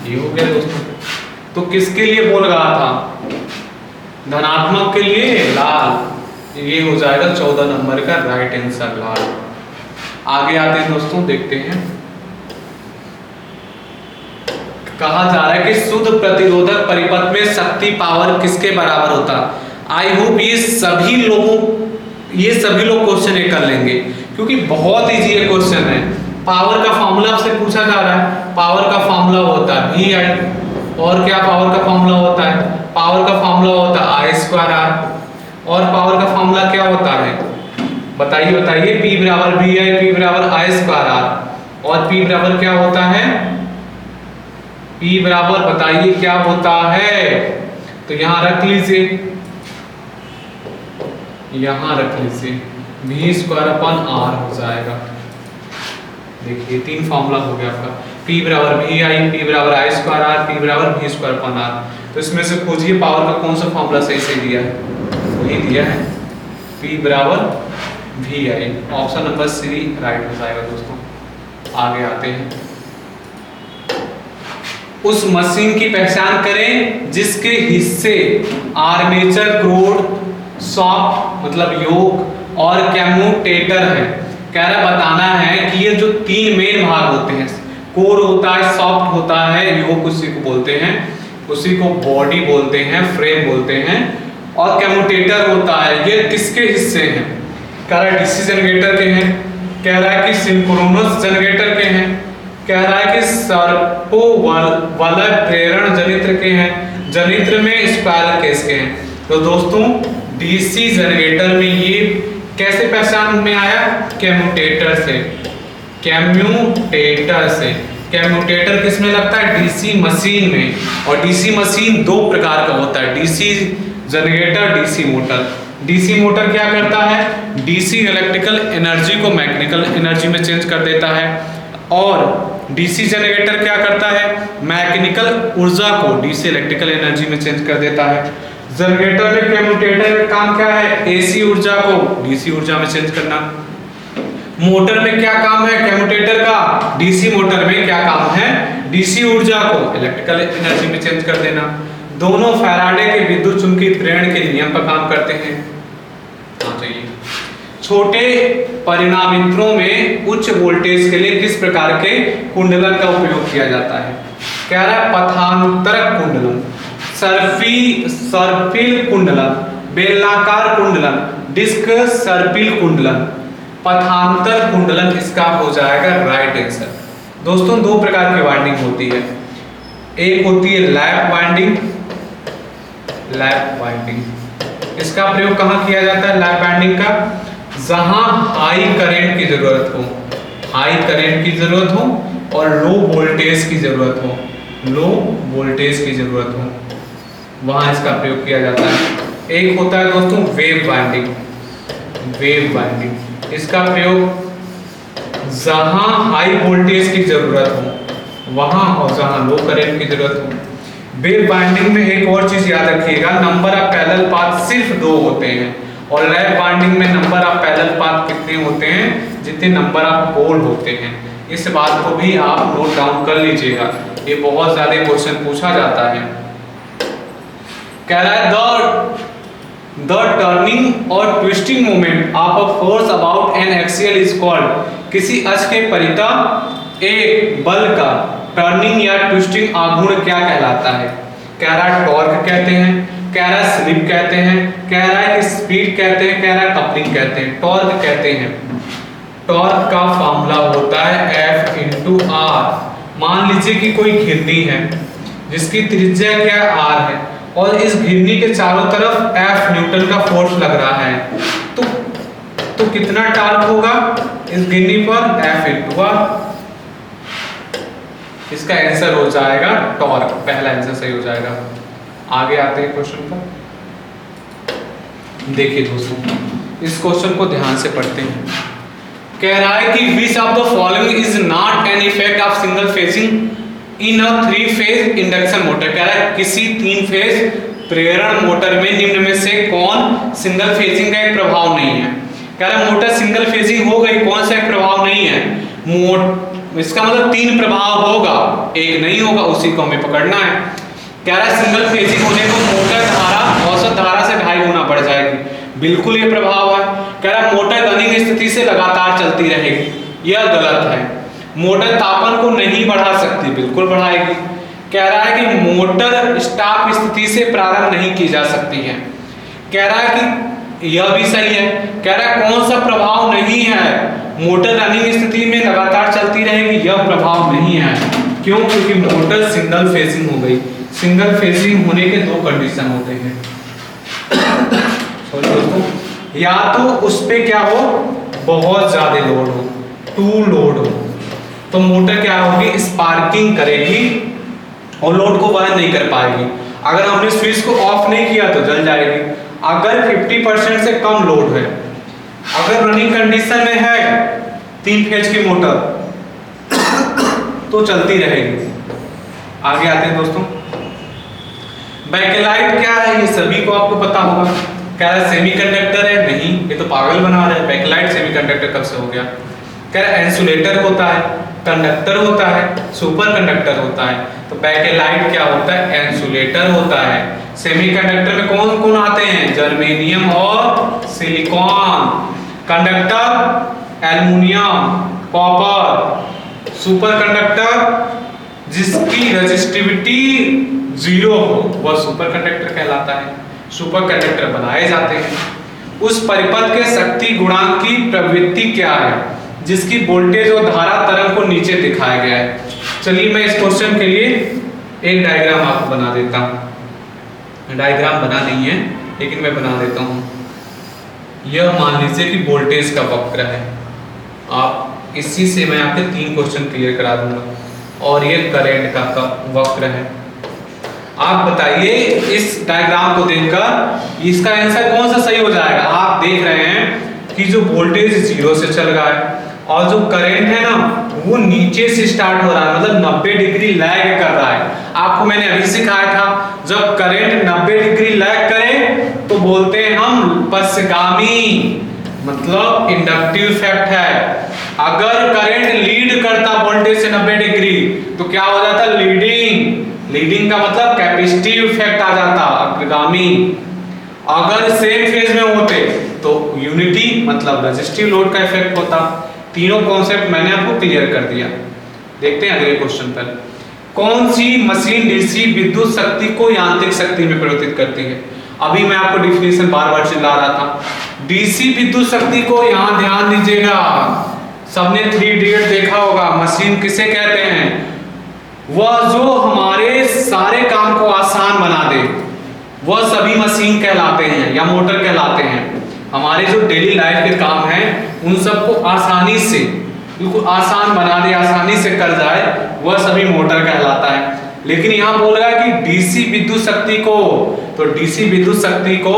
ये हो गया दोस्तों। तो किसके लिए बोल रहा था? धनात्मक के लिए लाल। ये हो जाएगा 14 नंबर का राइट आंसर लाल। आगे आते हैं दोस्तों, देखते हैं। कहा जा रहा है कि शुद्ध प्रतिरोधक परिपथ में शक्ति पावर किसके बराबर होता? आई होप ये सभी लोग क्वेश्चन कर लेंगे, क्योंकि बहुत ईजी ये क्वेश्चन है। पावर का फॉर्मूला आपसे पूछा जा रहा है, पावर का फॉर्मूला होता है वी आई, और क्या पावर का फॉर्मूला होता है, पावर का फॉर्मूला होता है आई स्क्वायर आर, और पावर का फॉर्मूला क्या होता है बताइए बताइए, P बराबर वी आई, P बराबर आई स्क्वायर आर, और P बराबर क्या होता है, P बराबर बताइए क्या होता है, तो यहां रख लीजिए, यहां रख लीजिए वी स्क्वायर अपन आर हो जाएगा। देखिए 3 फॉर्मूला हो गया आपका, P बराबर वी आई, P बराबर आई स्क्वायर आर, P बराबर वी स्क्वायर अपन आर। तो इसमें से खोजिए पावर का कौन सा फॉर्मूला सही से दिया है, वही दिया है P बराबर V I, option number C right हो जाएगा दोस्तों। आगे आते हैं, उस मशीन की पहचान करें जिसके हिस्से आर्मेचर, क्रोड, सॉफ्ट मतलब योक और कम्यूटेटर है। कह रहा बताना है कि ये जो 3 मेन भाग होते हैं, कोर होता है, सॉफ्ट होता है, योक उसी को बोलते हैं, उसी को बॉडी बोलते हैं, फ्रेम बोलते हैं, और कम्यूटेटर होता है, ये किसके हिस्से हैं। कह रहा है डीसी जनरेटर के हैं, कह रहा है कि सिंक्रोनस जनरेटर के हैं, कह रहा है कि सर्पो वलय प्रेरण जनित्र के हैं, जनित्र में स्पाइरल केस के हैं। तो दोस्तों डीसी जनरेटर में ये कैसे पहचान में आया, कम्यूटेटर से, कम्यूटेटर से। कम्यूटेटर किस में लगता है, डीसी मशीन में, और डीसी मशीन 2 प्रकार का होता है, DC generator, DC motor. DC motor क्या करता है, डीसी इलेक्ट्रिकल एनर्जी को मैकेनिकल एनर्जी में चेंज कर देता है, और डीसी जनरेटर क्या करता है, मैकेनिकल ऊर्जा को डीसी इलेक्ट्रिकल एनर्जी में चेंज कर देता है। जनरेटर में कम्यूटेटर का काम क्या है, एसी ऊर्जा को डीसी ऊर्जा में चेंज करना। मोटर में क्या काम है कम्यूटेटर का, डीसी मोटर में क्या काम है, डीसी ऊर्जा को इलेक्ट्रिकल एनर्जी में चेंज कर देना। दोनों फैराडे के विद्युत चुंबकीय प्रेरण के नियम पर काम करते हैं। छोटे परिणामित्रों में उच्च वोल्टेज के लिए किस प्रकार के कुंडलन का उपयोग किया जाता है। कह रहा है पथानुत्तरक कुंडलन, सर्पिल कुंडलन, बेलनाकार कुंडलन, डिस्क सर्पिल कुंडलन, पथांतर कुंडलन इसका हो जाएगा राइट आंसर। दोस्तों 2 प्रकार की वाइंडिंग होती है, एक होती है लैप वाइंडिंग, लैप वाइंडिंग इसका प्रयोग कहाँ किया जाता है, लैप वाइंडिंग का, जहां हाई करंट की जरूरत हो, हाई करंट की जरूरत हो और लो वोल्टेज की जरूरत हो, लो वोल्टेज की जरूरत हो, वहां इसका प्रयोग किया जाता है। एक होता है दोस्तों वेव वाइंडिंग, वेव वाइंडिंग इसका प्रयोग जहां हाई वोल्टेज की जरूरत हो वहां, और जहां लो करंट की जरूरत हो। वेव वाइंडिंग में एक और चीज याद रखिएगा, नंबर ऑफ पैरेलल पाथ सिर्फ 2 होते हैं, और लैप वाइंडिंग में नंबर ऑफ पैरेलल पाथ कितने होते हैं, जितने नंबर ऑफ पोल होते हैं। इस बात को भी आप नोट डाउन कर लीजिएगा, ये बहुत ज्यादा क्वेश्चन पूछा जाता है। कह रहा है द टर्निंग और twisting moment of a force about an axial is called, किसी अक्ष के परितः एक बल का टर्निंग या ट्विस्टिंग आघूर्ण क्या कहलाता है। कह रहा है टॉर्क कहते हैं, कह रहा है स्लिप कहते हैं, कह रहा है कि स्पीड कहते हैं, कह रहा है कपलिंग कहते हैं। टॉर्क कहते हैं, टॉर्क का फॉर्मूला होता है F इंटू R। मान लीजिए कि कोई घिरनी है जिसकी त्रिज्या क्या R है, और इस घिरनी के चारों तरफ F न्यूटन का फोर्स लग रहा है, तो कितना टॉर्क होगा इस घिरनी पर, F इंटू R। इसका आंसर हो जाएगा टॉर्क, पहला आंसर सही हो जाएगा। आगे आते हैं क्वेश्चन पर। देखिए दोस्तों इस क्वेश्चन को ध्यान से पढ़ते हैं। कह रहा है कि which of the following is not an effect of single phasing in a 3 phase induction motor. कह रहा है किसी 3 फेज प्रेरण मोटर में निम्न में से कौन सिंगल फेजिंग का एक प्रभाव नहीं है। कह रहा है मोटर सिंगल फेजिंग हो गई, कौन सा एक प्रभाव नहीं है, इसका मतलब 3 प्रभाव होगा, एक नहीं होगा, उसी को हमें पकड़ना है। कह रहा है सिंगल फेजिंग होने को मोटर धारा औसत धारा से 2.5 गुना बढ़ जाएगी, बिल्कुल ये प्रभाव है। कह रहा है मोटर रनिंग स्थिति से लगातार चलती रहेगी, यह गलत है। मोटर तापमान को नहीं बढ़ा सकती, बिल्कुल बढ़ाएगी। कह रहा है कि मोटर स्टॉप स्थिति से प्रारंभ नहीं की जा सकती है। कह रहा है कि यह भी सही है। कह रहा है कौन सा प्रभाव नहीं है, मोटर रनिंग स्थिति में लगातार चलती रहेगी, यह प्रभाव नहीं है। क्यों? क्योंकि मोटर सिंगल फेजिंग हो गई। सिंगल फेजिंग होने के दो कंडीशन होते हैं सॉरी दोस्तों, या तो उस पे क्या हो, बहुत ज्यादा लोड हो, टू लोड हो, तो मोटर क्या होगी, स्पार्किंग करेगी और लोड को वहन नहीं कर पाएगी। अगर हमने स्विच को ऑफ नहीं किया तो जल जाएगी। अगर 50% से कम लोड है, अगर रनिंग कंडीशन में है 3 फेज की मोटर तो चलती रहेगी। आगे आते हैं दोस्तों, बैकलाइट क्या है, ये सभी को आपको पता होगा। कह रहा है सेमीकंडक्टर है, नहीं, ये तो पागल बना रहे हैं। बैकलाइट सेमीकंडक्टर कब से हो गया? कह रहा है इंसुलेटर होता है, कंडक्टर होता है, सुपर कंडक्टर होता है। तो बैकलाइट क्या होता है? इंसुलेटर होता है। सेमीकंडक्टर में कौन कौन आते हैं? जर्मेनियम और silicon. Conductor aluminium, copper. Super conductor जिसकी रेजिस्टिविटी 0 हो वह सुपर कंडक्टर कहलाता है। सुपर कंडक्टर बनाए जाते हैं। उस परिपथ के शक्ति गुणांक की प्रवृत्ति क्या है जिसकी वोल्टेज और धारा तरंग को नीचे दिखाया गया है? चलिए मैं इस क्वेश्चन के लिए एक डायग्राम आपको बना देता हूं। डायग्राम बना नहीं है लेकिन मैं बना देता हूं। यह मान लीजिए कि वोल्टेज का वक्र है। आप इसी से मैं आपके 3 क्वेश्चन क्लियर करा दूंगा। और ये करंट का वक्र है। आप बताइए इस डायग्राम को देखकर इसका आंसर कौन सा सही हो जाएगा? आप देख रहे हैं कि जो वोल्टेज 0 से चल रहा है और जो करंट है ना वो नीचे से स्टार्ट हो रहा है, मतलब 90 डिग्री लैग कर रहा है। आपको मैंने अभी सिखाया था जब करंट 90 डिग्री लैग करे तो बोलते हैं हम पश्चगामी, मतलब इंडक्टिव इफेक्ट है। अगर करंट लीड करता वोल्टेज से 90 डिग्री तो क्या हो जाता? लीडिंग। लीडिंग का मतलब कैपेसिटिव इफेक्ट आ जाता, अग्रगामी। अगर सेम फेज में होते तो यूनिटी मतलब रेजिस्टिव लोड का इफेक्ट होता। तीनों कॉन्सेप्ट मैंने आपको क्लियर कर दिया। देखते हैं अगले क्वेश्चन पर। कौन सी मशीन डीसी विद्युत शक्ति को यांत्रिक शक्ति में परिवर्तित करती है? अभी मैं आपको डिफिनेशन बार बार चिल्ला रहा था। डीसी विद्युत शक्ति को यहां ध्यान दीजिएगा, सबने 3 इडियट देखा होगा। मशीन किसे कहते हैं? वह जो हमारे सारे काम को आसान बना दे वह सभी मशीन कहलाते हैं या मोटर कहलाते हैं। हमारे जो डेली लाइफ के काम हैं उन सबको आसानी से, बिल्कुल आसान बना दे, आसानी से कर जाए, वह सभी मोटर कहलाता है। लेकिन यहाँ बोल रहा है कि डीसी विद्युत शक्ति को, तो डीसी विद्युत शक्ति को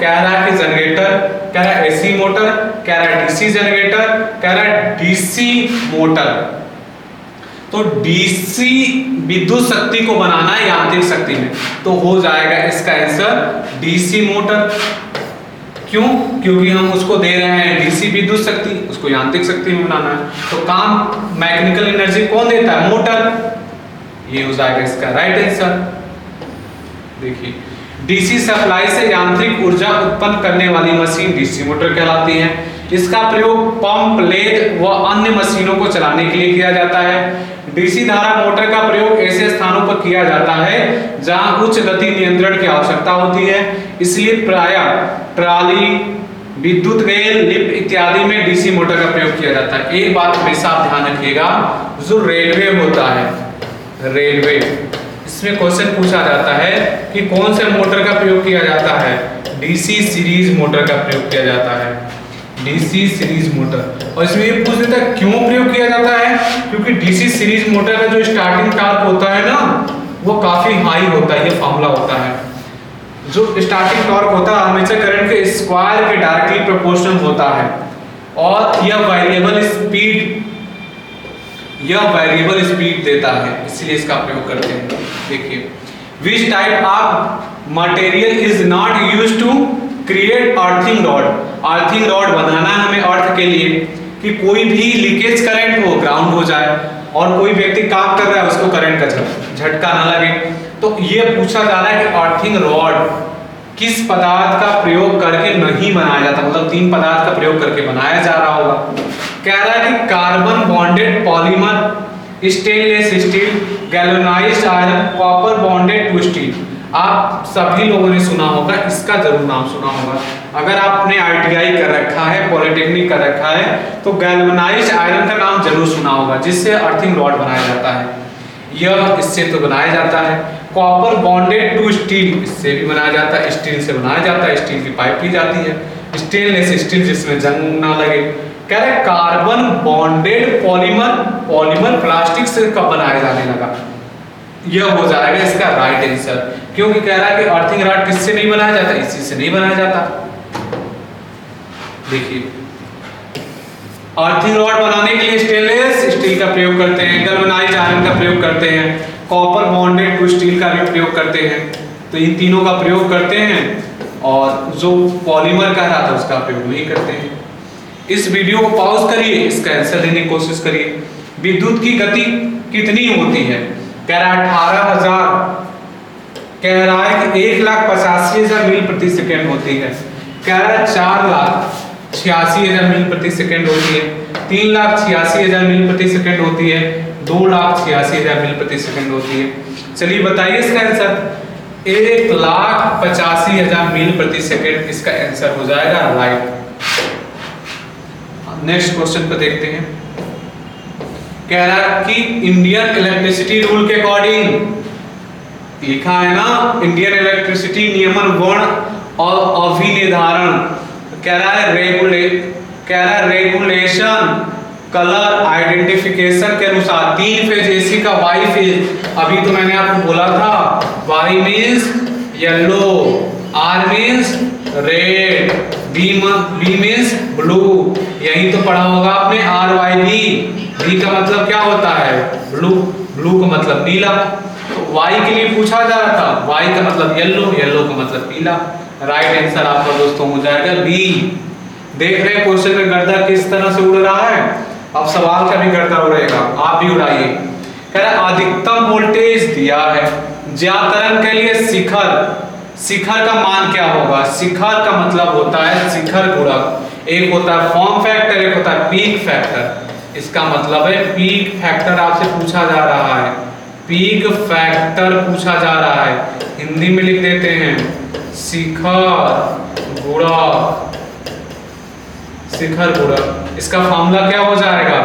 कह रहा है कि जनरेटर, कह रहा है एसी मोटर, कह रहा है डीसी जनरेटर, कह रहा है डीसी मोटर। तो डीसी विद्युत शक्ति को बनाना है यांत्रिक शक्ति में, तो हो जाएगा इसका आंसर डीसी मोटर। क्यों? क्योंकि हम उसको दे रहे हैं डीसी विद्युत शक्ति, उसको यांत्रिक शक्ति में बनाना है। तो काम मैकेनिकल एनर्जी कौन देता है? मोटर। ये हो जाएगा इसका राइट आंसर। देखिए, डीसी सप्लाई से यांत्रिक ऊर्जा उत्पन्न करने वाली मशीन डीसी मोटर कहलाती है। इसका प्रयोग पंप, लेथ व अन्य मशीनों को चलाने के लिए किया जाता है। डीसी धारा मोटर का प्रयोग ऐसे स्थानों पर किया जाता है जहां उच्च गति नियंत्रण की आवश्यकता होती है। इसलिए प्रायः ट्राली, विद्युत रेल, लिफ्ट इत्यादि में डीसी मोटर का प्रयोग किया जाता है। एक बात हमेशा आप ध्यान रखिएगा, जो रेलवे होता है, रेलवे, इसमें क्वेश्चन पूछा जाता है कि कौन से मोटर का प्रयोग किया जाता है? डीसी सीरीज मोटर का प्रयोग किया जाता है। DC series motor. और इसमें ये पूछ देता है क्यों प्रयोग किया जाता है? क्योंकि डीसी सीरीज मोटर का जो स्टार्टिंग टॉर्क होता है ना वो काफी हाई होता है। ये फॉर्मूला होता है, जो स्टार्टिंग टॉर्क होता है आर्मेचर करंट के स्क्वायर के डायरेक्टली प्रोपोर्शनल होता है। और यह वेरिएबल स्पीड देता है, इसलिए इसका प्रयोग करते हैं। देखिए, which type of material is not used to create earthing rod. Earthing rod बनाना है हमें अर्थ के लिए कि कोई भी लीकेज करंट हो, ग्राउंड हो जाए, और कोई व्यक्ति काम कर रहा है उसको करंट का झटका ना लगे। तो ये पूछा जा रहा है कि अर्थिंग रॉड किस पदार्थ का प्रयोग करके नहीं बनाया जाता, मतलब 3 पदार्थ का प्रयोग करके बनाया जा रहा होगा। कह रहा है कि carbon bonded polymer, stainless steel, galvanised iron, copper bonded to steel. आप सभी लोगों ने सुना होगा, इसका जरूर नाम सुना होगा। अगर आपने ITI कर रखा है, पॉलिटेक्निक कर रखा है, तो गैल्वेनाइज्ड आयरन का नाम जरूर सुना होगा, जिससे अर्थिंग रॉड बनाया जाता है। यह इससे तो बनाया जाता है। कॉपर बॉन्डेड टू स्टील, इससे भी बनाया जाता है, स्टील से बनाया जाता है, स्टील की पाइप ली जाती है। स्टेनलेस स्टील, जिसमें जंग ना लगे। कह रहे carbon bonded polymer, polymer plastic से कब बनाया जाने लगा? यह हो जाएगा इसका राइट आंसर, क्योंकि कह रहा है कि अर्थिंग रॉड किससे नहीं बनाया जाता? इसी से नहीं बनाया जाता। देखिए, अर्थिंग रॉड बनाने के लिए स्टेनलेस स्टील का प्रयोग करते हैं, गैल्वेनाइज्ड आयरन का प्रयोग करते हैं, कॉपर बॉन्डेड टू स्टील का भी प्रयोग करते हैं। तो इन तीनों का प्रयोग करते हैं, और जो पॉलीमर कह रहा था उसका प्रयोग नहीं करते हैं। इस वीडियो को पॉज करिए, इसका आंसर देने की कोशिश करिए। विद्युत की गति कितनी होती है? कह रहा है 18,000, कह रहा है कि 1,85,000 मील प्रति सेकेंड होती है, कह रहा है 4,86,000 मील प्रति सेकेंड होती है, 3,86,000 मील प्रति सेकेंड होती है, 2,86,000 मील प्रति सेकेंड होती है। चलिए बताइए इसका आंसर। 1,85,000 मील प्रति सेकेंड इसका आंसर हो जाएगा राइट। नेक्स्ट क्वेश्चन पे देखते हैं। कह रहा है कि इंडियन इलेक्ट्रिसिटी रूल के अकॉर्डिंग, लिखा है ना इंडियन इलेक्ट्रिसिटी नियमन वर्ण और अभिनिर्धारण, कह रहा है रेगुलेशन कलर आइडेंटिफिकेशन के अनुसार 3 फेज एसी का वाई फेज, अभी तो मैंने आपको बोला था Y means yellow, R means red, B means blue, यही तो पढ़ा होगा आपने RYB। बी का मतलब क्या होता है? ब्लू, ब्लू का मतलब नीला। तो वाई के लिए पूछा जा रहा था, वाई का मतलब येलो, येलो का मतलब पीला। राइट आंसर आपका दोस्तों हो जाएगा बी। देख रहे हैं क्वेश्चन में गर्दा किस तरह से उड़ रहा है, अब सवाल का भी गर्दा उड़ेगा, आप भी उड़ाइए। कह रहा है अधिकतम वोल्टेज दिया है ज्यातरण के लिए शिखर, शिखर का मान क्या होगा? शिखर का मतलब होता है शिखर गुणक, एक होता है फॉर्म फैक्टर, एक होता है पीक फैक्टर। इसका मतलब है पीक फैक्टर आपसे पूछा जा रहा है, पीक फैक्टर पूछा जा रहा है। हिंदी में लिख देते हैं शिखर गुणक, शिखर गुणक। इसका फॉर्मूला क्या हो जाएगा?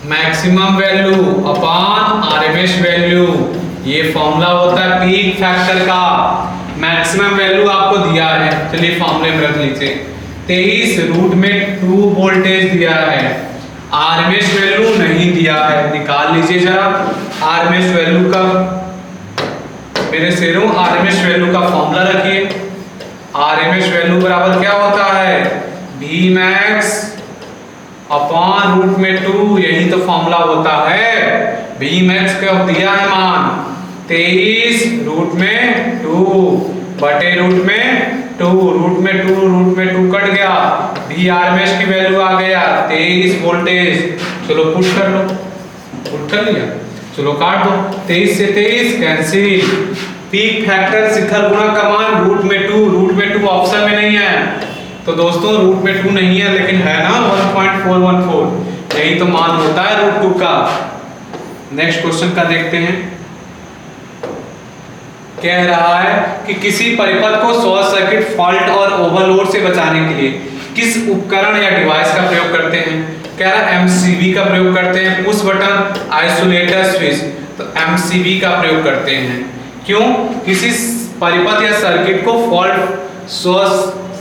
Maximum value upon RMS value, ये फॉर्मूला होता है पीक फैक्टर का। मैक्सिमम वैल्यू आपको दिया है, चलिए फॉर्मूले में रख लीजिए। 23 रूट में 2 वोल्टेज दिया है, RMS वैल्यू नहीं दिया है, निकाल लीजिए जरा RMS वैल्यू का। मेरे शेरों RMS वैल्यू का फॉर्मूला रखिए। RMS वैल्यू बराबर क्या होता है? Vmax अपॉन रूट में 2, यही तो फॉर्मूला होता है। Vmax का दिया है मान 23 रूट में 2 बटे रूट में 2, रूट में 2 कट गया, RMS की वैल्यू आ गया 23 वोल्टेज। चलो पुट कर लो, पुट कर लिया, चलो काट दो, 23 से 23 कैंसिल। पीक फैक्टर शिखर गुणक का मान रूट में 2 ऑप्शन में नहीं है, तो दोस्तों रूट में 2 नहीं है, लेकिन है ना 1.414, यही तो मान होता है रूट 2 का। नेक्स्ट क्वेश्चन का देखते हैं। कह रहा है कि किसी परिपथ को शॉर्ट सर्किट फॉल्ट और ओवरलोड से बचाने के लिए किस उपकरण या डिवाइस का प्रयोग करते हैं? कह रहा है MCB का प्रयोग करते हैं, पुश बटन आइसोलेटर स्विच, तो MCB का प्रयोग करते हैं। क्यों? किसी परिपथ या सर्किट को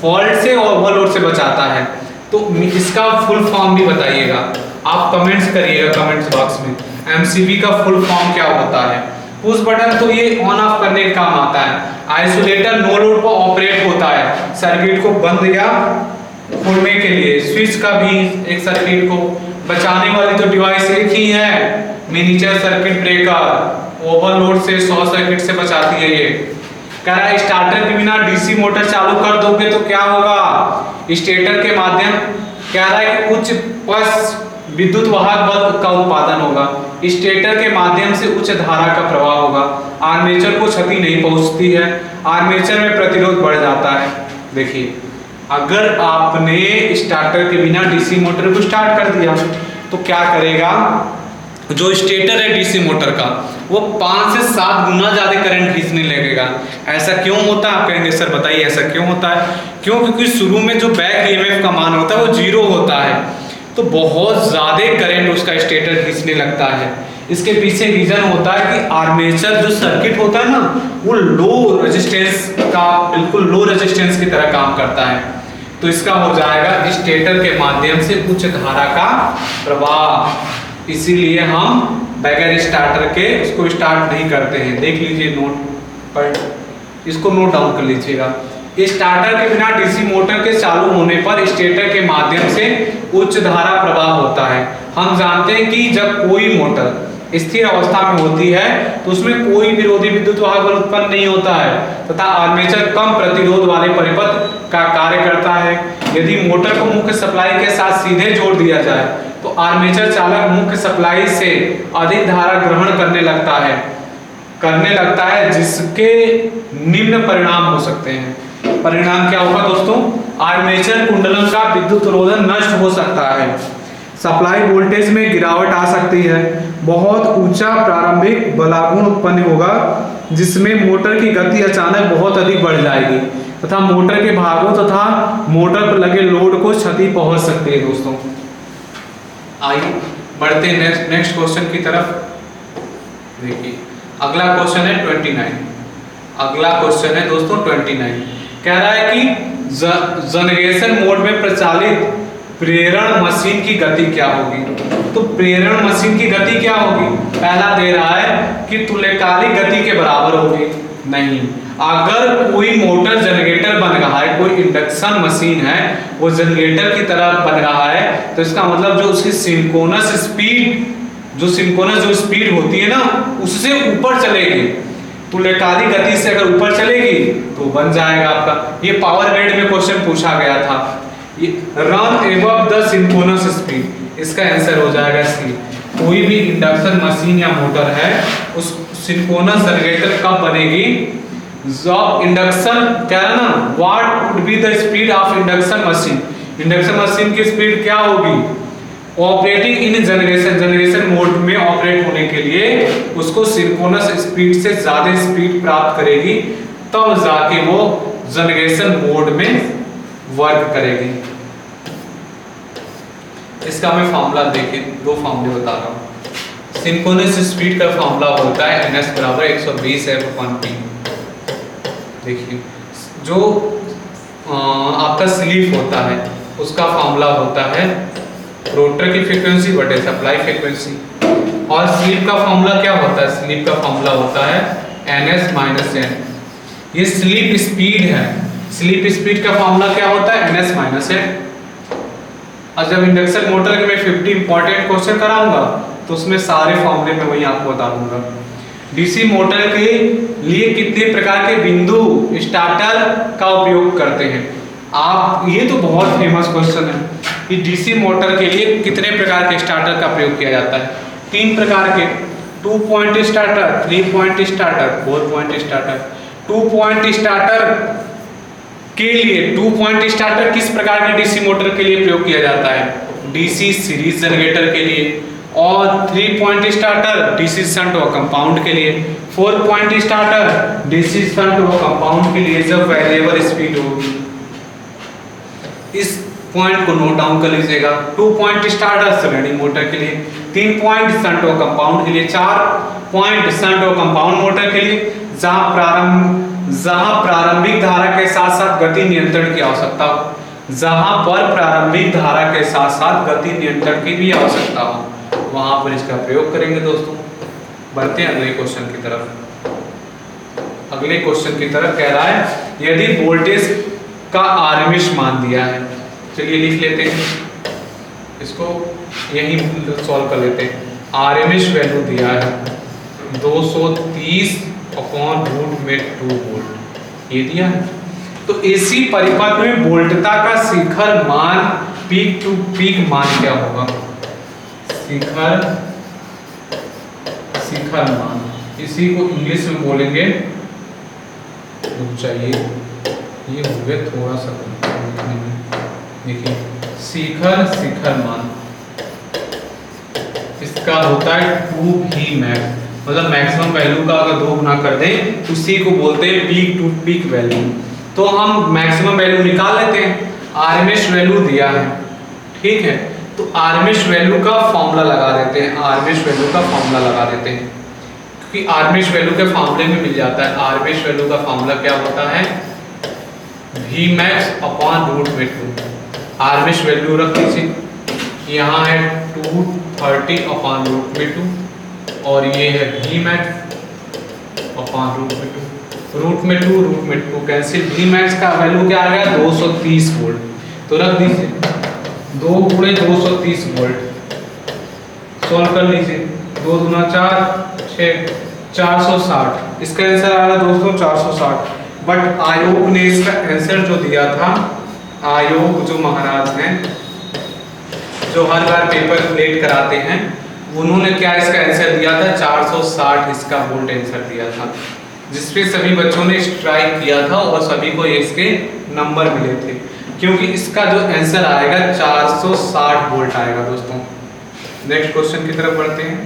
फॉल्ट से और ओवरलोड से बचाता है। तो इसका फुल फॉर्म भी बताइएगा, आप कमेंट्स करिएगा कमेंट्स बॉक्स में। MCB का फुल फॉर्म क्या होता है? पुश बटन तो ये ऑन ऑफ करने का काम आता है, आइसोलेटर नो लोड पर ऑपरेट होता है, सर्किट को बंद या खोलने के लिए। स्विच का भी एक सर्किट को बचाने वाली तो डिवाइस एक ही है, मिनीचर सर्किट ब्रेकर, ओवरलोड से शॉर्ट सर्किट से बचाती है ये। कह रहा है स्टार्टर के बिना डीसी मोटर चालू कर दोगे तो क्या होगा? स्टेटर के माध्यम, कह रहा है कि उच्च पल्स विद्युत वाहक बल का उत्पादन होगा, स्टेटर के माध्यम से उच्च धारा का प्रवाह होगा, आर्मेचर को क्षति नहीं पहुंचती है, आर्मेचर में प्रतिरोध बढ़ जाता है। देखिए अगर आपने स्टार्टर के बिना डीसी मोटर को स्टार्ट कर दिया तो क्या करेगा? जो स्टेटर है डीसी मोटर का वो 5 से 7 गुना ज्यादा करंट खींचने ऐसा क्यों होता है? आप कहेंगे सर बताइए ऐसा क्यों होता है? क्यों? क्योंकि शुरू में जो बैक ईएमएफ का मान होता है वो 0 होता है, तो बहुत ज़्यादा करंट उसका स्टेटर खींचने लगता है। इसके पीछे रीजन होता है कि आर्मेचर जो सर्किट होता है ना, वो लो रेजिस्टेंस का, बिल्कुल लो रेजिस्टेंस की तरह काम करता है। तो इसका हो जाएगा स्टेटर के माध्यम से उच्च धारा का प्रवाह। इसीलिए हम बगैर स्टार्टर के उसको स्टार्ट नहीं करते हैं। देख लीजिए नोट पर, इसको नोट डाउन कर लीजिएगा। स्टार्टर के बिना डीसी मोटर के चालू होने पर स्टेटर के माध्यम से उच्च धारा प्रवाह होता है। हम जानते हैं कि जब कोई मोटर स्थिर अवस्था में होती है तो उसमें कोई विरोधी विद्युत वाहक बल उत्पन्न नहीं होता है तथा आर्मेचर कम प्रतिरोध वाले परिपथ का कार्य करता है। यदि मोटर को मुख्य सप्लाई के साथ सीधे जोड़ दिया जाए तो आर्मेचर चालक मुख्य सप्लाई से अधिक धारा ग्रहण करने लगता है जिसके निम्न परिणाम हो सकते हैं। परिणाम क्या होगा दोस्तों? आर्मेचर कुंडलों का विद्युत रोधन नष्ट हो सकता है, सप्लाई वोल्टेज में गिरावट आ सकती है, बहुत ऊंचा प्रारंभिक बलागुण उत्पन्न होगा जिसमें मोटर की गति अचानक बहुत अधिक बढ़ जाएगी तथा मोटर के भागों तथा मोटर पर लगे लोड को क्षति पहुंच सकती है। दोस्तों आइए बढ़ते हैं नेक्स्ट क्वेश्चन की तरफ। देखिए अगला क्वेश्चन है 29। अगला क्वेश्चन है दोस्तों 29। कह रहा है कि जनरेशन मोड में प्रचालित प्रेरण मशीन की गति क्या होगी? तो प्रेरण मशीन की गति क्या होगी? पहला दे रहा है कि तुल्यकालिक गति के बराबर होगी। नहीं, अगर कोई मोटर जनरेटर बन रहा है, कोई इंडक्शन मशीन है वो जनरेटर की तरह बन रहा है, तो इसका मतलब जो उसकी सिंक्रोनस स्पीड जो स्पीड होती है ना उससे ऊपर चलेगी। तुल्यकालिक गति से अगर ऊपर चलेगी तो बन जाएगा आपका। ये पावर ग्रिड में क्वेश्चन पूछा गया था, run above the synchronous speed, इसका आंसर हो जाएगा सी। कोई भी इंडक्शन मशीन या मोटर है उस सिंक्रोनस जनरेटर कब बनेगी? जब इंडक्शन क्या है ना, what would be the speed of induction machine? Induction machine की स्पीड क्या होगी? ऑपरेटिंग इन जनरेशन मोड में ऑपरेट होने के लिए उसको सिंक्रोनस स्पीड से ज्यादा स्पीड प्राप्त करेगी, तब जाके वो जनरेशन मोड में वर्क करेगी। इसका मैं फॉर्मूला देखिए, दो फॉर्मूले बता रहा हूँ। सिंक्रोनस स्पीड का फॉर्मूला होता है ns बराबर 120 F/P। देखिए जो आपका स्लीप होता है उसका फॉर्मूला होता है रोटर की फ्रीक्वेंसी बटे सप्लाई फ्रीक्वेंसी। और स्लीप का फॉर्मूला क्या होता है? स्लीप का फॉर्मूला होता है ns माइनस n। ये स्लीप स्पीड है। स्लीप स्पीड का फॉर्मूला क्या होता है? ns minus n। और जब इंडक्शन मोटर के मैं 50 इंपॉर्टेंट क्वेश्चन कराऊंगा तो उसमें सारे फॉर्मूले में वही आपको बता दूंगा। डीसी मोटर के लिए कितने प्रकार के बिंदु स्टार्टर का उपयोग करते हैं? आप ये तो बहुत फेमस क्वेश्चन है कि डीसी मोटर के लिए कितने प्रकार के स्टार्टर का प्रयोग किया जाता है? 3 प्रकार के, 2 point starter, 3 point starter, 4 point starter. 2 point starter के लिए 2 पॉइंट स्टार्टर किस प्रकार के डीसी मोटर के लिए प्रयोग किया जाता है? डीसी सीरीज जनरेटर के लिए। और 3 पॉइंट स्टार्टर डीसी शंट व कंपाउंड के लिए। 4 पॉइंट स्टार्टर डीसी शंट व कंपाउंड के लिए जब वेरिएबल स्पीड होगी। इस पॉइंट को नोट डाउन कर लीजिएगा। 2 पॉइंट स्टार्टर श्रेणी मोटर के लिए, 3 पॉइंट शंट व कंपाउंड के लिए, 4 पॉइंट शंट व कंपाउंड मोटर के लिए जहां प्रारंभिक धारा के साथ साथ गति नियंत्रण की आवश्यकता हो, जहां पर प्रारंभिक धारा के साथ साथ गति नियंत्रण की भी आवश्यकता हो वहां पर इसका प्रयोग करेंगे। दोस्तों बढ़ते हैं अगले क्वेश्चन की तरफ। अगले क्वेश्चन की तरफ कह रहा है यदि वोल्टेज का आरएमएस मान दिया है, चलिए लिख लेते हैं इसको, यही सॉल्व कर लेते हैं। आरएमएस वैल्यू दिया है 230/√2 वोल्ट, ये दिया है। तो एसी परिपथ में वोल्टता का शिखर मान, पीक टू पीक मान क्या होगा? शिखर मान, इसी को इंग्लिश में बोलेंगे, रुक जाइए ये हो गया थोड़ा सा, देखिए शिखर मान इसका होता है 2V max। मतलब मैक्सिमम वैल्यू का अगर 2 गुना कर दें उसी को बोलते हैं पीक टू पीक वैल्यू। तो हम मैक्सिमम वैल्यू निकाल लेते हैं। आरएमएस वैल्यू दिया है, ठीक है, तो आरएमएस वैल्यू का फॉर्मूला लगा देते हैं। आरएमएस वैल्यू का फॉर्मूला लगा देते हैं क्योंकि आरएमएस वैल्यू के फॉर्मूले में मिल जाता है। आरएमएस वैल्यू का फॉर्मूला क्या होता है, Vmax अपॉन रूट में 2। आरएमएस वैल्यू रख लीजिए, यहाँ है 230 अपॉन रूट में 2 और ये है Vmax अपॉन रूट में 2। रूट में 2 कैंसिल, Vmax का वैल्यू क्या आ गया 230 वोल्ट। तो रख दीजिए 2 गुणे 230 वोल्ट, सॉल्व कर लीजिए। 2 दूना 4, 6, 460। इसका आंसर आ रहा है दोस्तों 460। बट आयोग ने इसका आंसर जो दिया था, आयोग जो महाराज हैं जो हर बार पेपर प्लेट कराते हैं, उन्होंने क्या इसका आंसर दिया था 460 इसका वोल्ट आंसर दिया था, जिसपे सभी बच्चों ने स्ट्राइक किया था और सभी को इसके नंबर मिले थे, क्योंकि इसका जो आंसर आएगा 460 वोल्ट आएगा दोस्तों। नेक्स्ट क्वेश्चन की तरफ बढ़ते हैं।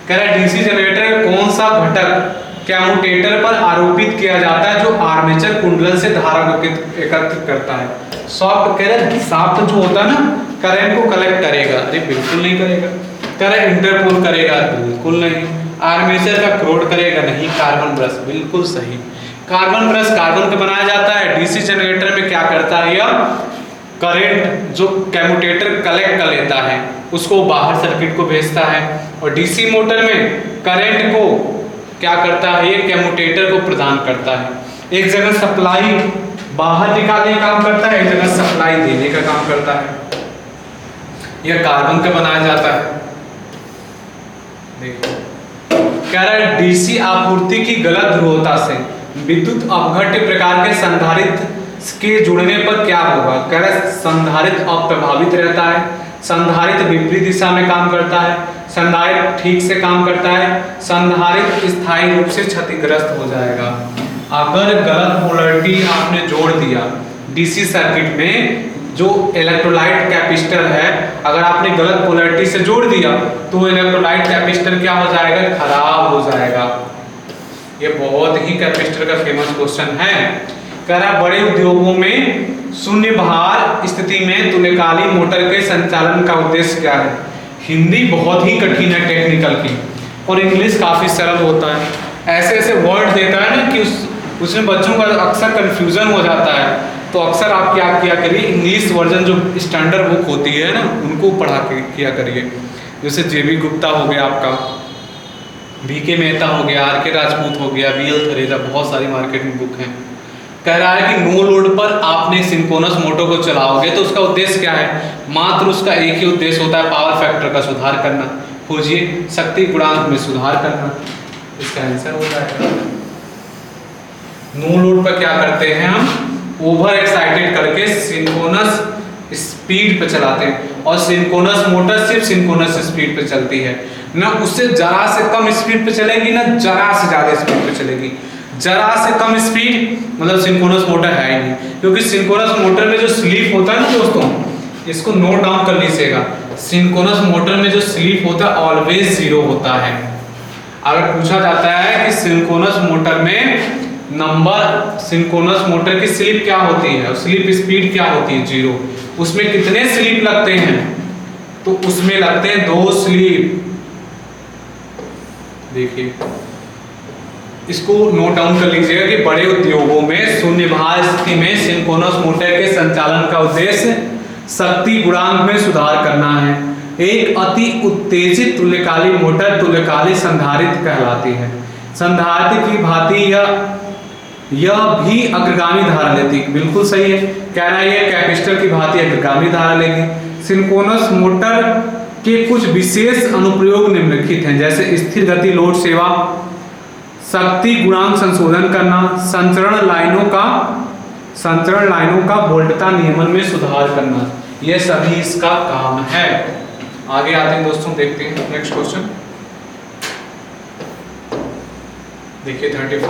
कह रहा है डीसी जनरेटर कौन सा घटक कम्यूटेटर पर आरोपित किया जाता है जो आर्मेचर कुंडल से धारा को एकत्रित करता है। सॉफ्ट कह रहा है सॉफ्ट जो होता है ना करंट को कलेक्ट करेगा, अरे बिल्कुल नहीं करेगा। कह रहा है इंटरपोल करेगा, बिल्कुल नहीं। आर्मेचर का क्रोड करेगा, नहीं। कार्बन ब्रश, बिल्कुल सही। कार्बन ब्रश कार्बन का बनाया जाता है। डीसी जनरेटर में क्या करता है, यह करंट जो कम्यूटेटर कलेक्ट कर लेता है उसको बाहर सर्किट को भेजता है, और डीसी मोटर में करंट को क्या करता है, ये कम्यूटेटर को प्रदान करता है। एक जगह सप्लाई बाहर निकालने का काम करता है, एक जगह सप्लाई देने का काम करता है। यह कार्बन का बनाया जाता है। देखो कह रहा है डीसी आपूर्ति की गलत ध्रुवता से विद्युत अपघट्य प्रकार के संधारित्र के जुड़ने पर क्या होगा। कह रहा है संधारित्र अप्रभावित रहता है, संधारित्र विपरीत दिशा में काम करता है, संधारित्र ठीक से काम करता है, संधारित्र स्थायी रूप से क्षतिग्रस्त हो जाएगा। अगर गलत पोलैरिटी आपने जोड़ दिया डीसी सर्किट में, जो इलेक्ट्रोलाइट कैपेसिटर है अगर आपने गलत पोलैरिटी से जोड़ दिया तो इलेक्ट्रोलाइट कैपेसिटर क्या हो जाएगा, खराब हो जाएगा। ये बहुत ही कैपेसिटर का फेमस क्वेश्चन है। कह रहा बड़े उद्योगों में शून्य भार स्थिति में तुल्यकालिक मोटर के संचालन का उद्देश्य क्या है। हिंदी बहुत ही कठिन है टेक्निकल की, और इंग्लिश काफी सरल होता है। ऐसे ऐसे वर्ड देता है ना कि उसमें बच्चों का अक्सर कंफ्यूजन हो जाता है। तो अक्सर आप क्या किया करिए, इंग्लिश वर्जन जो स्टैंडर्ड बुक होती है ना उनको पढ़ा के किया करिए। जैसे जेबी गुप्ता हो गया आपका, बीके मेहता हो गया, आर के राजपूत हो गया, बीएल थरेरा, बहुत सारी मार्केट में बुक हैं। कह रहा है कि नो लोड पर आपने सिंक्रोनस मोटर को चलाओगे तो उसका उद्देश्य क्या है, मात्र उसका एक ही उद्देश्य होता है, पावर फैक्टर का सुधार करना। खोजिए, शक्ति गुणांक में सुधार करना, इसका आंसर हो जाएगा। नो लोड पर क्या करते हैं हम, ओवर एक्साइटेड करके सिंक्रोनस स्पीड पे चलाते हैं, और सिंक्रोनस मोटर सिर्फ सिंक्रोनस स्पीड पे चलती है, ना उससे जरा से कम स्पीड पे चलेगी ना जरा से ज्यादा स्पीड पे चलेगी। जरा से कम स्पीड मतलब सिंक्रोनस मोटर है ही नहीं, क्योंकि सिंक्रोनस मोटर में जो स्लीप होता है ना दोस्तों, इसको नोट डाउन कर लीजिएगा, सिंक्रोनस मोटर में जो स्लीप होता है ऑलवेज 0 होता है। अगर पूछा जाता है कि सिंक्रोनस मोटर में नंबर, सिंक्रोनस मोटर की स्लिप क्या होती है और स्लिप स्पीड क्या होती है 0, उसमें कितने स्लिप लगते हैं, तो उसमें लगते हैं 2 स्लिप। देखिए इसको नोट डाउन कर लीजिएगा कि बड़े उद्योगों में शून्य भार स्थिति में सिंक्रोनस मोटर के संचालन का उद्देश्य शक्ति गुणांक में सुधार करना है। एक अति उत्तेजित तुल्यकालिक मोटर तुल्यकालिक संधारित्र कहलाती है। संधारित्र की भांति यह भी अग्रगामी धारा लेती है, बिल्कुल सही है। कह रहा है ये कैपेसिटर की भांति अग्रगामी धारा लेगी। सिंक्रोनस मोटर के कुछ विशेष अनुप्रयोग निम्नलिखित हैं, जैसे स्थिर गति लोड सेवा, शक्ति गुणांक संशोधन करना, संचरण लाइनों का वोल्टता नियमन में सुधार करना, यह सभी इसका काम है। आगे आते हैं दोस्तों, देखते हैं नेक्स्ट क्वेश्चन। देखिए 35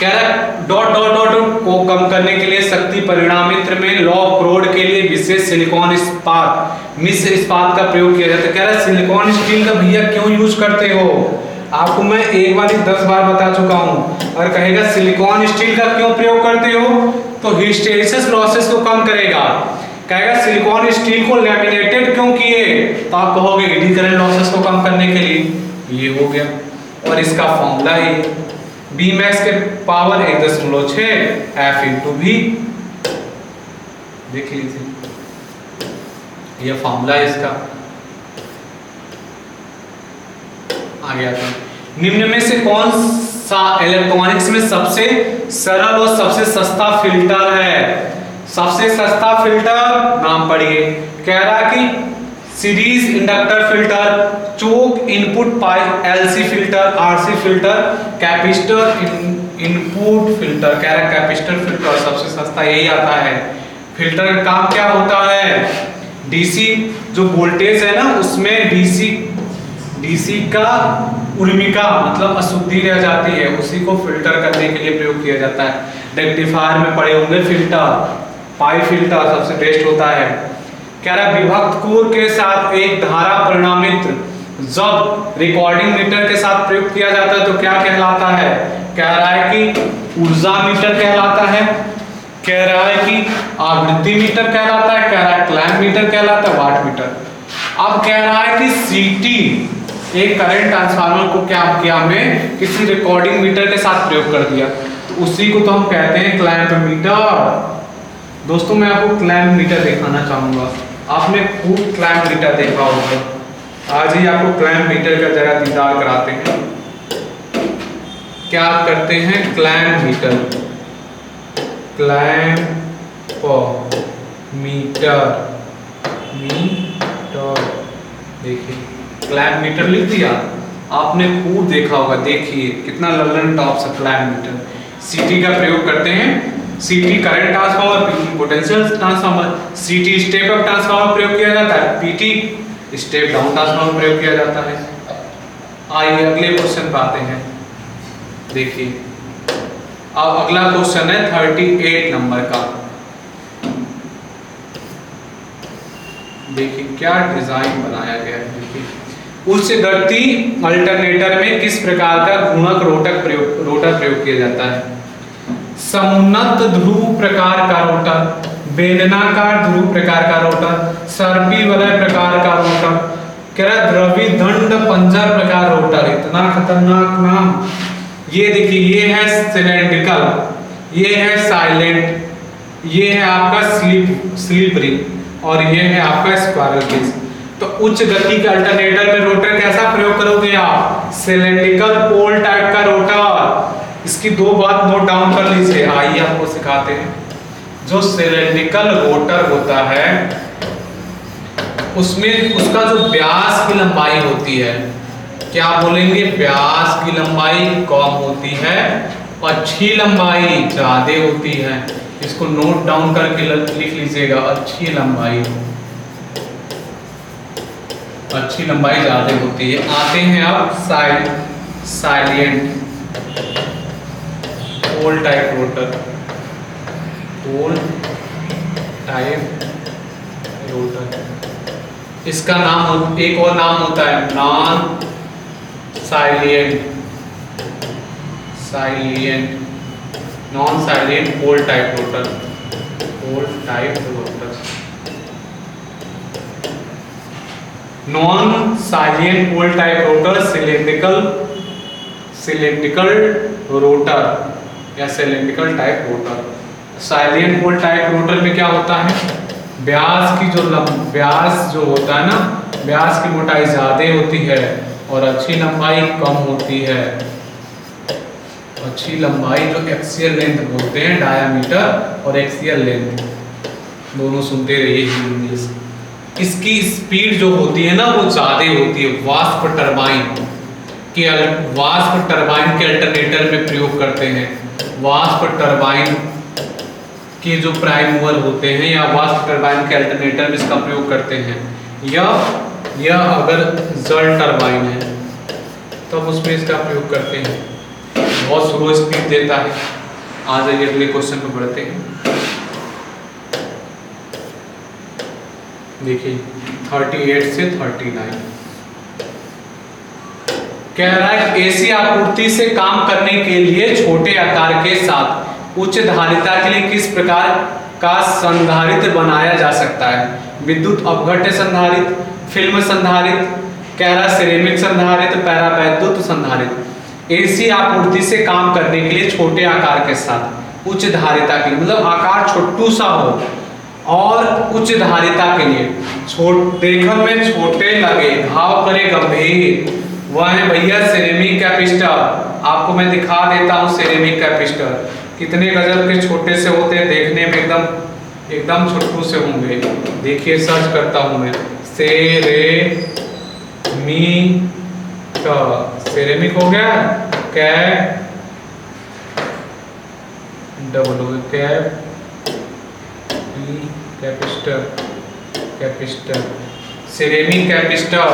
कह रहा है डॉट डॉट डॉट को कम करने के लिए शक्ति परिणामित्र में लॉ क्रोड के लिए विशेष सिलिकॉन इस्पात मिश्र इस्पात का प्रयोग किया जाता है। कह रहा है सिलिकॉन स्टील का भैया क्यों यूज करते हो, आपको मैं एक बार 10 बार बता चुका हूं। और कहेगा सिलिकॉन स्टील का क्यों प्रयोग करते हो, तो हिस्टेरिसिस लॉसेस को कम करेगा। कहेगा सिलिकॉन स्टील को लैमिनेटेड क्यों किए, तो आप कहोगे एडी करंट लॉसेस को कम करने के लिए। ये हो गया, और इसका फॉर्मूला है बी मैक्स के पावर 1.6 एफ इंटू भी, देख लीजिए ये फॉर्मूला है इसका। आगे आते हैं, निम्न में से कौन सा इलेक्ट्रॉनिक्स में सबसे सरल और सबसे सस्ता फिल्टर है। सबसे सस्ता फिल्टर नाम पढ़िए, कह रहा कि series inductor filter, choke input type LC filter, RC filter, capacitor input filter. कह रहा है कैपेसिटर फिल्टर सबसे सस्ता यही आता है। फिल्टर का काम क्या होता है, डीसी जो वोल्टेज है ना उसमें डीसी का उर्मिका मतलब अशुद्धि रह जाती है, उसी को फिल्टर करने के लिए प्रयोग किया जाता है। रेक्टिफायर में पड़े होंगे फिल्टर, पाइप फिल्टर सबसे बेस्ट होता है। कह रहा है विभक्त कोर के साथ एक धारा परिणामित्र जब रिकॉर्डिंग मीटर के साथ प्रयोग किया जाता है तो क्या कहलाता है। कह रहा है कि ऊर्जा मीटर कहलाता है, कह रहा है कि आवृत्ति मीटर कहलाता है, कह रहा है क्लैंप मीटर कहलाता है, वाट मीटर। अब कह रहा है कि सीटी एक करंट ट्रांसफार्मर को क्या किया हमने, किसी रिकॉर्डिंग मीटर के साथ प्रयोग कर दिया, तो उसी को तो हम कहते हैं क्लैंप मीटर। दोस्तों मैं आपको क्लैंप मीटर दिखाना चाहूंगा, आपने खूब क्लैंप मीटर देखा होगा, आज ही आपको क्लैंप मीटर का जरा दीदार कराते हैं। क्या करते हैं, क्लैंप मीटर, क्लैंप मीटर, देखिए क्लैंप मीटर लिख दिया, आपने खूब देखा होगा। देखिए कितना लल्लन टॉप सा क्लैंप मीटर। सीटी का प्रयोग करते हैं, सीटी current transformer, PT potential transformer, सीटी स्टेप अप ट्रांसफार्मर प्रयोग किया जाता है, पीटी स्टेप डाउन ट्रांसफार्मर प्रयोग किया जाता है। आइए अगले क्वेश्चन पे आते हैं। देखिए अब अगला क्वेश्चन है 38 नंबर का। देखिए क्या डिजाइन बनाया गया है। देखिए उच्च गति अल्टरनेटर में किस प्रकार का घूर्णक रोटर प्रयोग किया जाता है। समुन्नत ध्रुव प्रकार का रोटर, बेलनाकार ध्रुव प्रकार का रोटर, सर्पी वलय प्रकार का रोटर, कह रहा द्रवी दंड पंजर प्रकार रोटर। इतना खतरनाक नाम। ये देखिए ये है सिलेंड्रिकल, ये है साइलेंट, ये है आपका स्लिपरी और ये है आपका स्क्वायरल केज। तो उच्च गति के अल्टरनेटर में रोटर कैसा प्रयोग करोगे आप, सिलेंड्रिकल पोल टाइप का रोटर। इसकी दो बात नोट डाउन कर लीजिए, आइए आपको सिखाते हैं। जो सिलेंड्रिकल रोटर होता है उसमें उसका जो व्यास की लंबाई होती है, क्या बोलेंगे, व्यास की लंबाई कम होती है, अच्छी लंबाई ज्यादा होती है। इसको नोट डाउन करके लिख लीजिएगा, अच्छी लंबाई ज्यादा होती है। आते हैं अब साइलेंट पोल टाइप रोटर, पोल टाइप रोटर, इसका नाम एक और नाम होता है नॉन साइलेंट पोल टाइप रोटर, नॉन साइलेंट पोल टाइप रोटर, सिलेंड्रिकल रोटर या सिलेंड्रिकल टाइप रोटर। साइलेंट पोल टाइप रोटर में क्या होता है, व्यास जो होता है ना, व्यास की मोटाई ज्यादा होती है और अच्छी लंबाई कम होती है। अच्छी लंबाई जो एक्सियल लेंथ बोलते हैं, डायामीटर और एक्सियल लेंथ दोनों सुनते रहिए इंग्लिश। इसकी स्पीड जो होती है ना वो ज्यादा होती है। वाष्प टरबाइन के अल्टरनेटर में प्रयोग करते हैं। वाष्प टरबाइन के जो प्राइम मूवर होते हैं या वाष्प टरबाइन के अल्टरनेटर में इसका प्रयोग करते हैं। या अगर जल टरबाइन है तब उसमें इसका प्रयोग करते हैं। बहुत स्लो स्पीड देता है। आ जाइए अगले क्वेश्चन पर बढ़ते हैं। देखिए 38 से 39 कह रहा है एसी आपूर्ति से काम करने के लिए छोटे आकार के साथ उच्च धारिता के लिए किस प्रकार का संधारित्र बनाया जा सकता है? विद्युत अपघट्य संधारित्र, फिल्म संधारित्र, कह रहा सिरेमिक संधारित्र, पैरावैद्युत संधारित्र। एसी आपूर्ति से काम करने के लिए छोटे आकार के साथ उच्च धारिता के लिए, मतलब आकार छोटू सा हो और उच्च धारिता के लिए, देखने में छोटे लगे, घाव करे गंभीर, वह है भैया सिरेमिक कैपिस्टर। आपको मैं दिखा देता हूँ सिरेमिक कैपिस्टर कितने गजब के छोटे से होते हैं, देखने में एकदम छोटू से होंगे। देखिए सर्च करता हूँ मैं, सेरेमिक हो गया, कैपिस्टर, सिरेमिक कैपिस्टर।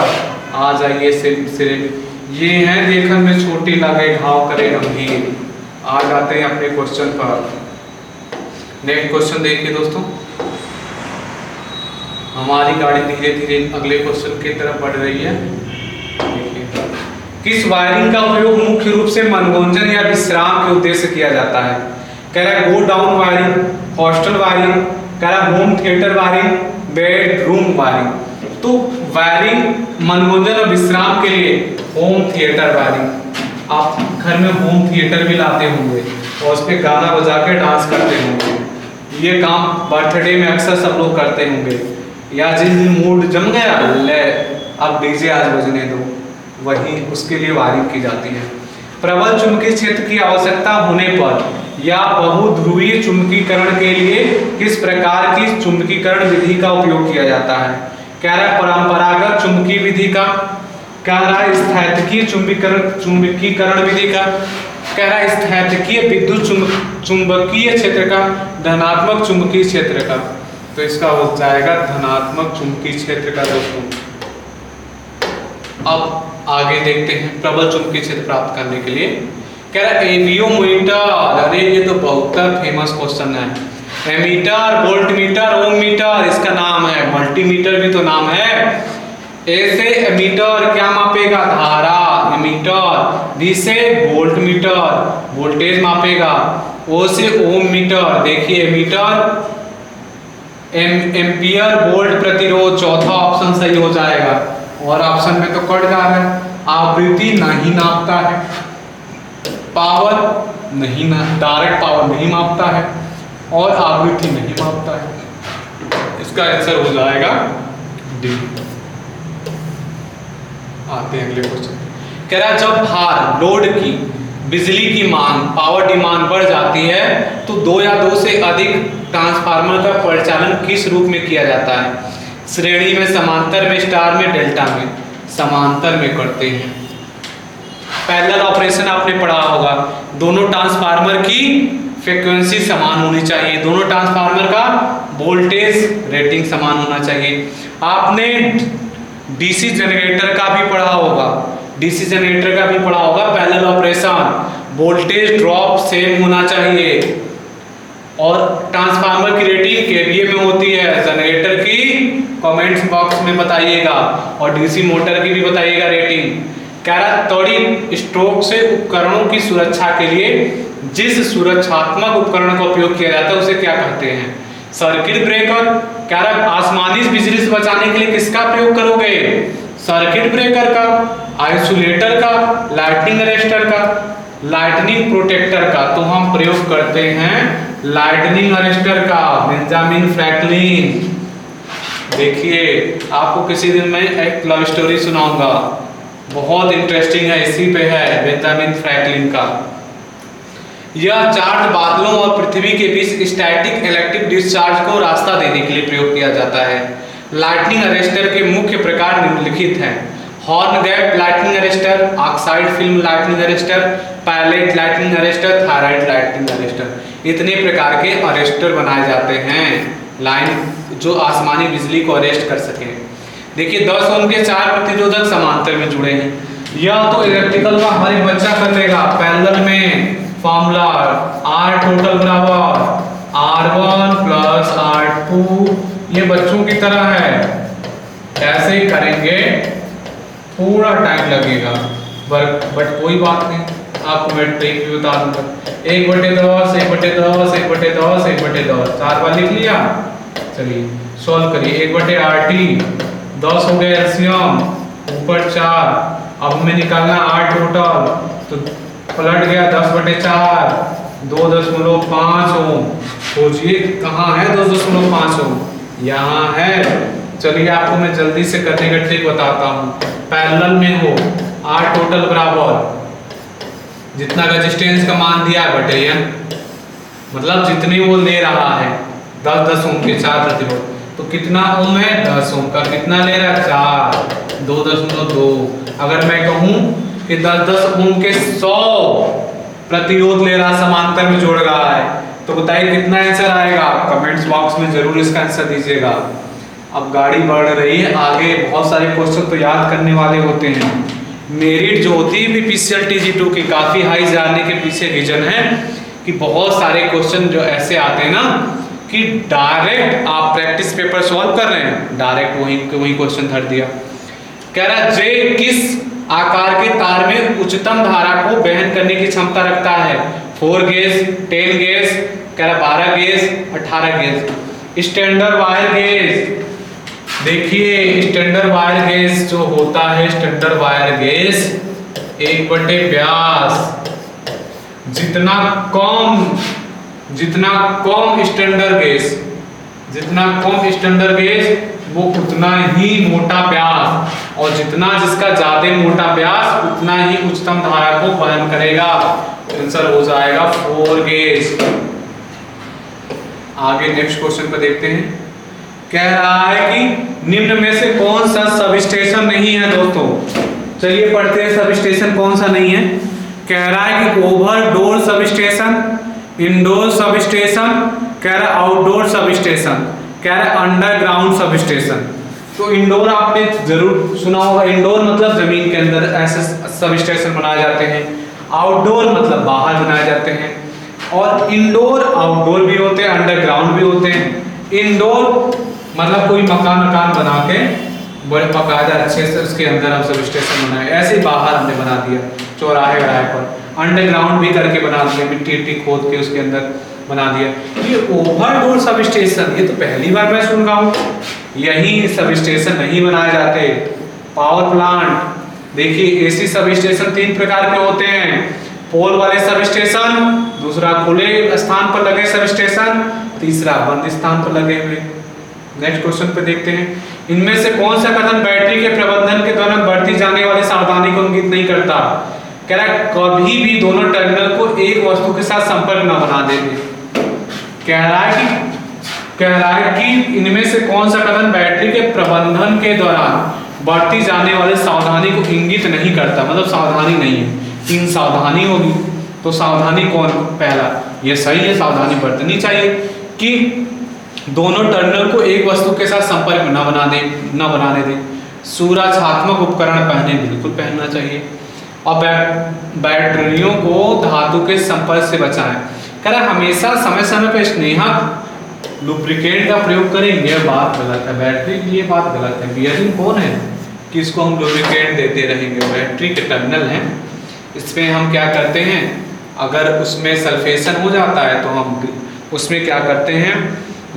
आ जाइए सिरेमिक, ये हैं देखने में छोटी लगे, घाव करे गंभीर। आ जाते हैं अपने क्वेश्चन पर। नेक्स्ट क्वेश्चन देखिए दोस्तों, हमारी गाड़ी धीरे धीरे अगले क्वेश्चन की तरफ बढ़ रही है। देखिए किस वायरिंग का उपयोग मुख्य रूप से मनोरंजन या विश्राम के उद्देश्य से किया जाता है? कह रहा है go down wiring, hostel wiring, कह रहा home theatre wiring, bedroom wiring. तो वायरिंग मनोरंजन और विश्राम के लिए होम थिएटर वायरिंग। आप घर में होम थिएटर भी लाते होंगे और उस पर गाना बजा के डांस करते होंगे। ये काम बर्थडे में अक्सर सब लोग करते होंगे, या जिस दिन मूड जम गया ले अब डीजे आज बजने दो, वही उसके लिए वायरिंग की जाती है। प्रबल चुंबकीय क्षेत्र की आवश्यकता होने पर या बहुध्रुवीय चुंबकीकरण के लिए किस प्रकार की चुंबकीकरण विधि का उपयोग किया जाता है? कह रहा है परंपरागत चुंबकीय विधि का, कह रहा है स्थैतिकीय चुंबकीकरण विधि का, कह रहा है स्थैतिकीय विद्युत चुंबकीय क्षेत्र का, धनात्मक चुंबकीय क्षेत्र का। तो इसका हो जाएगा धनात्मक चुंबकीय क्षेत्र का दोस्तों। अब आगे देखते हैं प्रबल चुंबकीय क्षेत्र प्राप्त करने के लिए। कह रहा है एवियोमीटर, अरे ये तो बहुत फेमस क्वेश्चन है। एमीटर, वोल्टमीटर, ओम मीटर इसका नाम है, मल्टीमीटर भी तो नाम है। ए से एमीटर क्या मापेगा? धारा, एमीटर। बी से वोल्टमीटर, वोल्टेज मापेगा। ओ से ओम मीटर, देखिए एमीटर, एम्पियर, वोल्ट, प्रतिरोध। चौथा ऑप्शन सही हो जाएगा, और ऑप्शन में तो कट जा रहा है। आवृत्ति नहीं नापता है, पावर नहीं, डायरेक्ट पावर नहीं मापता है, और आवृत्ति नहीं मापता है। इसका आंसर हो जाएगा डी। आते हैं अगले क्वेश्चन। कह रहा है जब भार लोड की बिजली की मांग, पावर डिमांड बढ़ जाती है तो दो या दो से अधिक ट्रांसफार्मर का परिचालन किस रूप में किया जाता है? श्रेणी में, समांतर में, स्टार में, डेल्टा में? समांतर में करते हैं। पैरेलल ऑपरेशन आपने पढ़ा होगा, दोनों ट्रांसफार्मर की फ्रीक्वेंसी समान होनी चाहिए, दोनों ट्रांसफार्मर का वोल्टेज रेटिंग समान होना चाहिए। आपने डीसी जनरेटर का भी पढ़ा होगा, डीसी जनरेटर का भी पढ़ा होगा। Parallel operation, voltage drop same होना चाहिए, और ट्रांसफार्मर की रेटिंग केवीए में होती है। जनरेटर की कमेंट्स बॉक्स में बताइएगा, और डीसी मोटर की भी बताइएगा रेटिंग। कह रहा त्वरित स्ट्रोक से उपकरणों की सुरक्षा के लिए जिस सुरक्षात्मक उपकरण का उपयोग किया जाता है उसे क्या कहते हैं? Circuit breaker. कह रहा आसमानी बिजली से बचाने के लिए किसका प्रयोग करोगे? सर्किट ब्रेकर का, आइसोलेटर का, लाइटनिंग अरेस्टर का, लाइटनिंग प्रोटेक्टर का। तो हम प्रयोग करते हैं लाइटनिंग अरेस्टर का, बेंजामिन फ्रैंकलिन। देखिए आपको किसी दिन मैं एक लव स्टोरी सुनाऊंगा, बहुत इंटरेस्टिंग है, इसी पे है, बेंजामिन फ्रैंकलिन का। यह चार्ज बादलों और पृथ्वी के बीच स्टैटिक इलेक्ट्रिक डिस्चार्ज को रास्ता देने के लिए प्रयोग किया जाता है। लाइटनिंग अरेस्टर के मुख्य प्रकार निम्नलिखित हैं: horn gap lightning arrester, oxide film lightning arrester, pellet lightning arrester, thyrite lightning arrester. इतने प्रकार के अरेस्टर बनाए जाते हैं लाइन जो आसमानी बिजली को अरेस्ट कर सके। देखिए 10 ओम के 4 प्रतिरोधक समांतर में जुड़े हैं। यह तो इलेक्ट्रिकल का हमारे बच्चा कर लेगा, पैरेलल में फॉर्मूला R टोटल बराबर R1 प्लस R2। ये बच्चों की तरह है, ऐसे ही करेंगे, थोड़ा टाइम लगेगा बट कोई बात नहीं, आपको मैं ट्रिक भी बता दूंगा। 1/10 1/10 1/10 1/10 4 बार लिख लिया। चलिए सॉल्व करिए। 1/RT 10 हो गया एलसीएम, ऊपर 4। अब हमें निकालना R टोटल, तो पलट गया 10/4 2.5 ओम। सोचिए कहाँ है 2.5 ओम, यहाँ है। चलिए आपको मैं जल्दी से करने का ट्रिक बताता हूँ। पैरेलल में हो R टोटल बराबर जितना रेजिस्टेंस का मान दिया है बटे n, मतलब जितनी वो ले रहा है 10 ओम के 4 प्रतिरोध, तो कितना ओम है 10 ओम का, कितना ले रहा है 4 2.2। अगर मैं कहूँ कि 10 ओम के 100 प्रतिरोध ले रहा, समांतर में जोड़ रहा है, तो बताइए कितना आंसर आएगा। कमेंट्स बॉक्स में जरूर इसका आंसर दीजिएगा। अब गाड़ी बढ़ रही है आगे, बहुत सारे क्वेश्चन तो याद करने वाले होते हैं। मेरिट जो होती है बीपीसीएल TG2 की काफ़ी हाई जाने के पीछे रीजन है कि बहुत सारे क्वेश्चन जो ऐसे आते हैं ना कि डायरेक्ट आप प्रैक्टिस पेपर सॉल्व कर रहे हैं, डायरेक्ट वही क्वेश्चन धर दिया। कह रहा जे किस आकार के तार में उच्चतम धारा को वहन करने की क्षमता रखता है। 4 गेज, 10 गेज, कह रहा 12 gauge, 18 gauge. Standard wire gauge, देखिए स्टैंडर्ड वायर गेज जो होता है, स्टैंडर्ड वायर गेज 1/व्यास, जितना कम स्टैंडर्ड गेज वो उतना ही मोटा व्यास, और जिसका ज्यादा मोटा व्यास उतना ही उच्चतम धारा को वहन करेगा। आंसर हो जाएगा 4 गेज। आगे नेक्स्ट क्वेश्चन पे देखते हैं। कह रहा है कि निम्न में से कौन सा सब स्टेशन नहीं है दोस्तों। चलिए पढ़ते हैं सब स्टेशन कौन सा नहीं है। कह रहा है कि ओवरडोर sub station, indoor sub station, कह रहा है आउटडोर सब स्टेशन, कह रहा है अंडरग्राउंड सब स्टेशन। तो इंडोर आपने जरूर सुना होगा, इंडोर मतलब जमीन के अंदर ऐसे सब स्टेशन बनाए जाते हैं। आउटडोर मतलब बाहर बनाए जाते हैं, और इंडोर आउटडोर भी होते हैं, अंडरग्राउंड भी होते हैं। इंडोर मतलब कोई मकान बना के बड़े बाकायदा अच्छे से उसके अंदर हम सब स्टेशन बनाए, ऐसे ही बाहर हमने बना दिया चौराहे पर। अंडरग्राउंड भी करके बना दिया, मिट्टी खोद के उसके अंदर बना दिया। ये ओवरडोर सब स्टेशन, ये तो पहली बार मैं सुन रहा हूँ। यही सब स्टेशन नहीं बनाए जाते। पावर प्लांट देखिए, एसी सब स्टेशन 3 प्रकार के होते हैं। पोल वाले सब स्टेशन, दूसरा खुले स्थान पर लगे सब स्टेशन, तीसरा बंद स्थान पर लगे हुए। नेक्स्ट क्वेश्चन पे देखते हैं। इनमें से कौन सा कथन बैटरी के प्रबंधन के दौरान बरती जाने वाली सावधानी को इंगित नहीं करता। कह रहा है कभी भी दोनों टर्मिनल को एक वस्तु के साथ संपर्क न बना देंगे। कह रहा है कि इनमें से कौन सा कथन बैटरी के प्रबंधन के दौरान बरती जाने वाली सावधानी को इंगित नहीं करता, मतलब सावधानी नहीं है। 3 सावधानी होगी, तो सावधानी कौन पहला, ये सही है, सावधानी बरतनी चाहिए कि दोनों टर्मिनल को एक वस्तु के साथ संपर्क न बनाने दें। सुरक्षात्मक उपकरण बिल्कुल पहनना चाहिए, और बैटरियों को धातु के संपर्क से बचाएं। कह रहा हमेशा समय समय पर स्नेहक लुब्रिकेंट का प्रयोग करें, यह बात गलत है। बैटरी की ये बात गलत है। बियरिंग कौन है कि इसको हम लुब्रिकेंट देते रहेंगे, बैटरी के टर्मिनल हैं। इसमें हम क्या करते हैं, अगर उसमें सल्फेशन हो जाता है तो हम उसमें क्या करते हैं,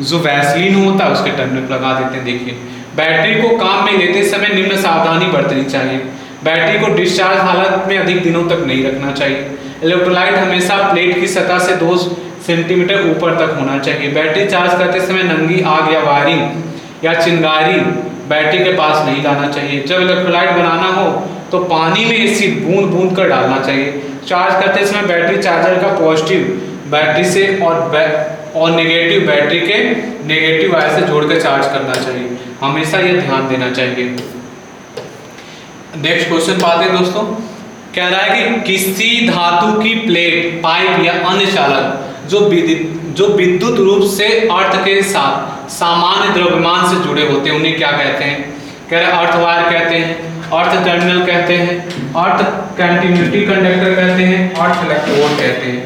जो वैसलीन होता है उसके टर्मिनल लगा देते हैं। देखिए बैटरी को काम में लेते समय निम्न सावधानी बरतनी चाहिए। बैटरी को डिस्चार्ज हालत में अधिक दिनों तक नहीं रखना चाहिए। इलेक्ट्रोलाइट हमेशा प्लेट की सतह से 2 सेंटीमीटर ऊपर तक होना चाहिए। बैटरी चार्ज करते समय नंगी आग या वायरिंग या चिंगारी बैटरी के पास नहीं लाना चाहिए। जब इलेक्ट्रोलाइट बनाना हो तो पानी में एसिड बूंद कर डालना चाहिए। चार्ज करते समय बैटरी चार्जर का पॉजिटिव बैटरी से और नेगेटिव बैटरी के नेगेटिव वायर से जोड़कर चार्ज करना चाहिए। हमेशा ये ध्यान देना चाहिए। नेक्स्ट क्वेश्चन पाते हैं दोस्तों। कह रहा है कि किसी धातु की प्लेट, पाइप या अन्य चालक जो विद्युत रूप से अर्थ के साथ सामान्य द्रव्यमान से जुड़े होते हैं, उन्हें क्या कहते हैं। कह रहे अर्थ वायर कहते हैं, अर्थ टर्मिनल कहते हैं, अर्थ कंटिन्यूटी कंडक्टर कहते हैं, अर्थ इलेक्ट्रोड कहते हैं।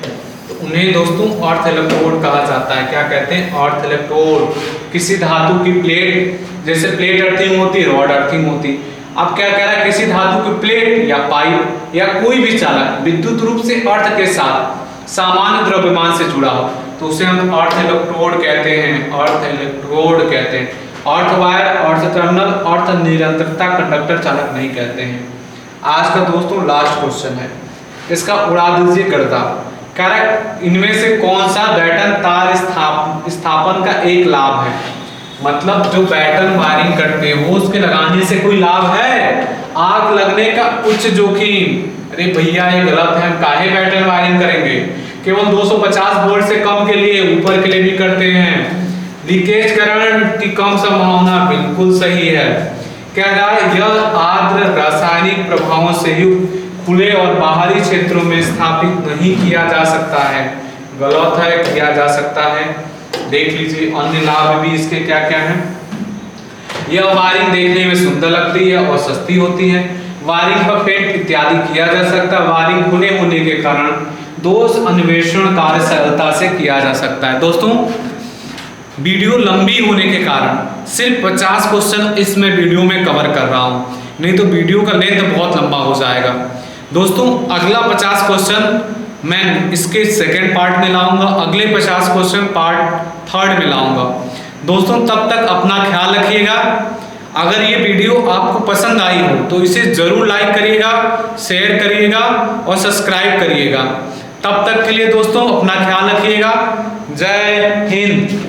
उन्हें दोस्तों अर्थ इलेक्ट्रोड कहा जाता है। क्या कहते हैं? अर्थ इलेक्ट्रोड। किसी धातु की प्लेट, जैसे प्लेट अर्थिंग होती है, रॉड अर्थिंग होती। अब क्या कह रहा है? किसी धातु की प्लेट या पाइप या कोई भी चालक विद्युत रूप से अर्थ के साथ सामान्य द्रव्यमान से जुड़ा हो तो उसे हम अर्थ इलेक्ट्रोड कहते हैं। अर्थ इलेक्ट्रोड कहते हैं। अर्थ वायर, अर्थ टर्मिनल, अर्थ निरंतरता कंडक्टर चालक नहीं कहते हैं। आज का दोस्तों लास्ट क्वेश्चन है, इसका उड़ा दीजिए गर्दा। कह रहा है इनमें से कौन सा बैटन तार स्थापन का एक लाभ है? मतलब जो बैटन वायरिंग करते हो उसके लगाने से कोई लाभ है? आग लगने का उच्च जोखिम। अरे भैया ये गलत है, हम काहे बैटन वायरिंग करेंगे? केवल 250 वोल्ट से कम के लिए, ऊपर के लिए भी करते हैं। लीकेज करंट की कम संभावना, बिल्कुल सही है। कह रहा है यह आर्द्र रासायनिक प्रभावों से युक्त खुले और बाहरी क्षेत्रों में स्थापित नहीं किया जा सकता है। गलत है, किया जा सकता है। देख लीजिए अन्य लाभ भी इसके क्या क्या हैं। यह वायरिंग देखने में सुंदर लगती है और सस्ती होती है। वायरिंग पर पेंट इत्यादि किया जा सकता है। वायरिंग खुले होने के कारण दोष अन्वेषण कार्य सरलता से किया जा सकता है। दोस्तों वीडियो लंबी होने के कारण सिर्फ 50 क्वेश्चन इसमें वीडियो में कवर कर रहा हूं, नहीं तो वीडियो का लेंथ बहुत लंबा हो जाएगा। दोस्तों अगला 50 क्वेश्चन मैं इसके सेकंड पार्ट में लाऊंगा, अगले 50 क्वेश्चन पार्ट थर्ड में लाऊंगा। दोस्तों तब तक अपना ख्याल रखिएगा। अगर ये वीडियो आपको पसंद आई हो तो इसे जरूर लाइक करिएगा, शेयर करिएगा और सब्सक्राइब करिएगा। तब तक के लिए दोस्तों अपना ख्याल रखिएगा। जय हिंद।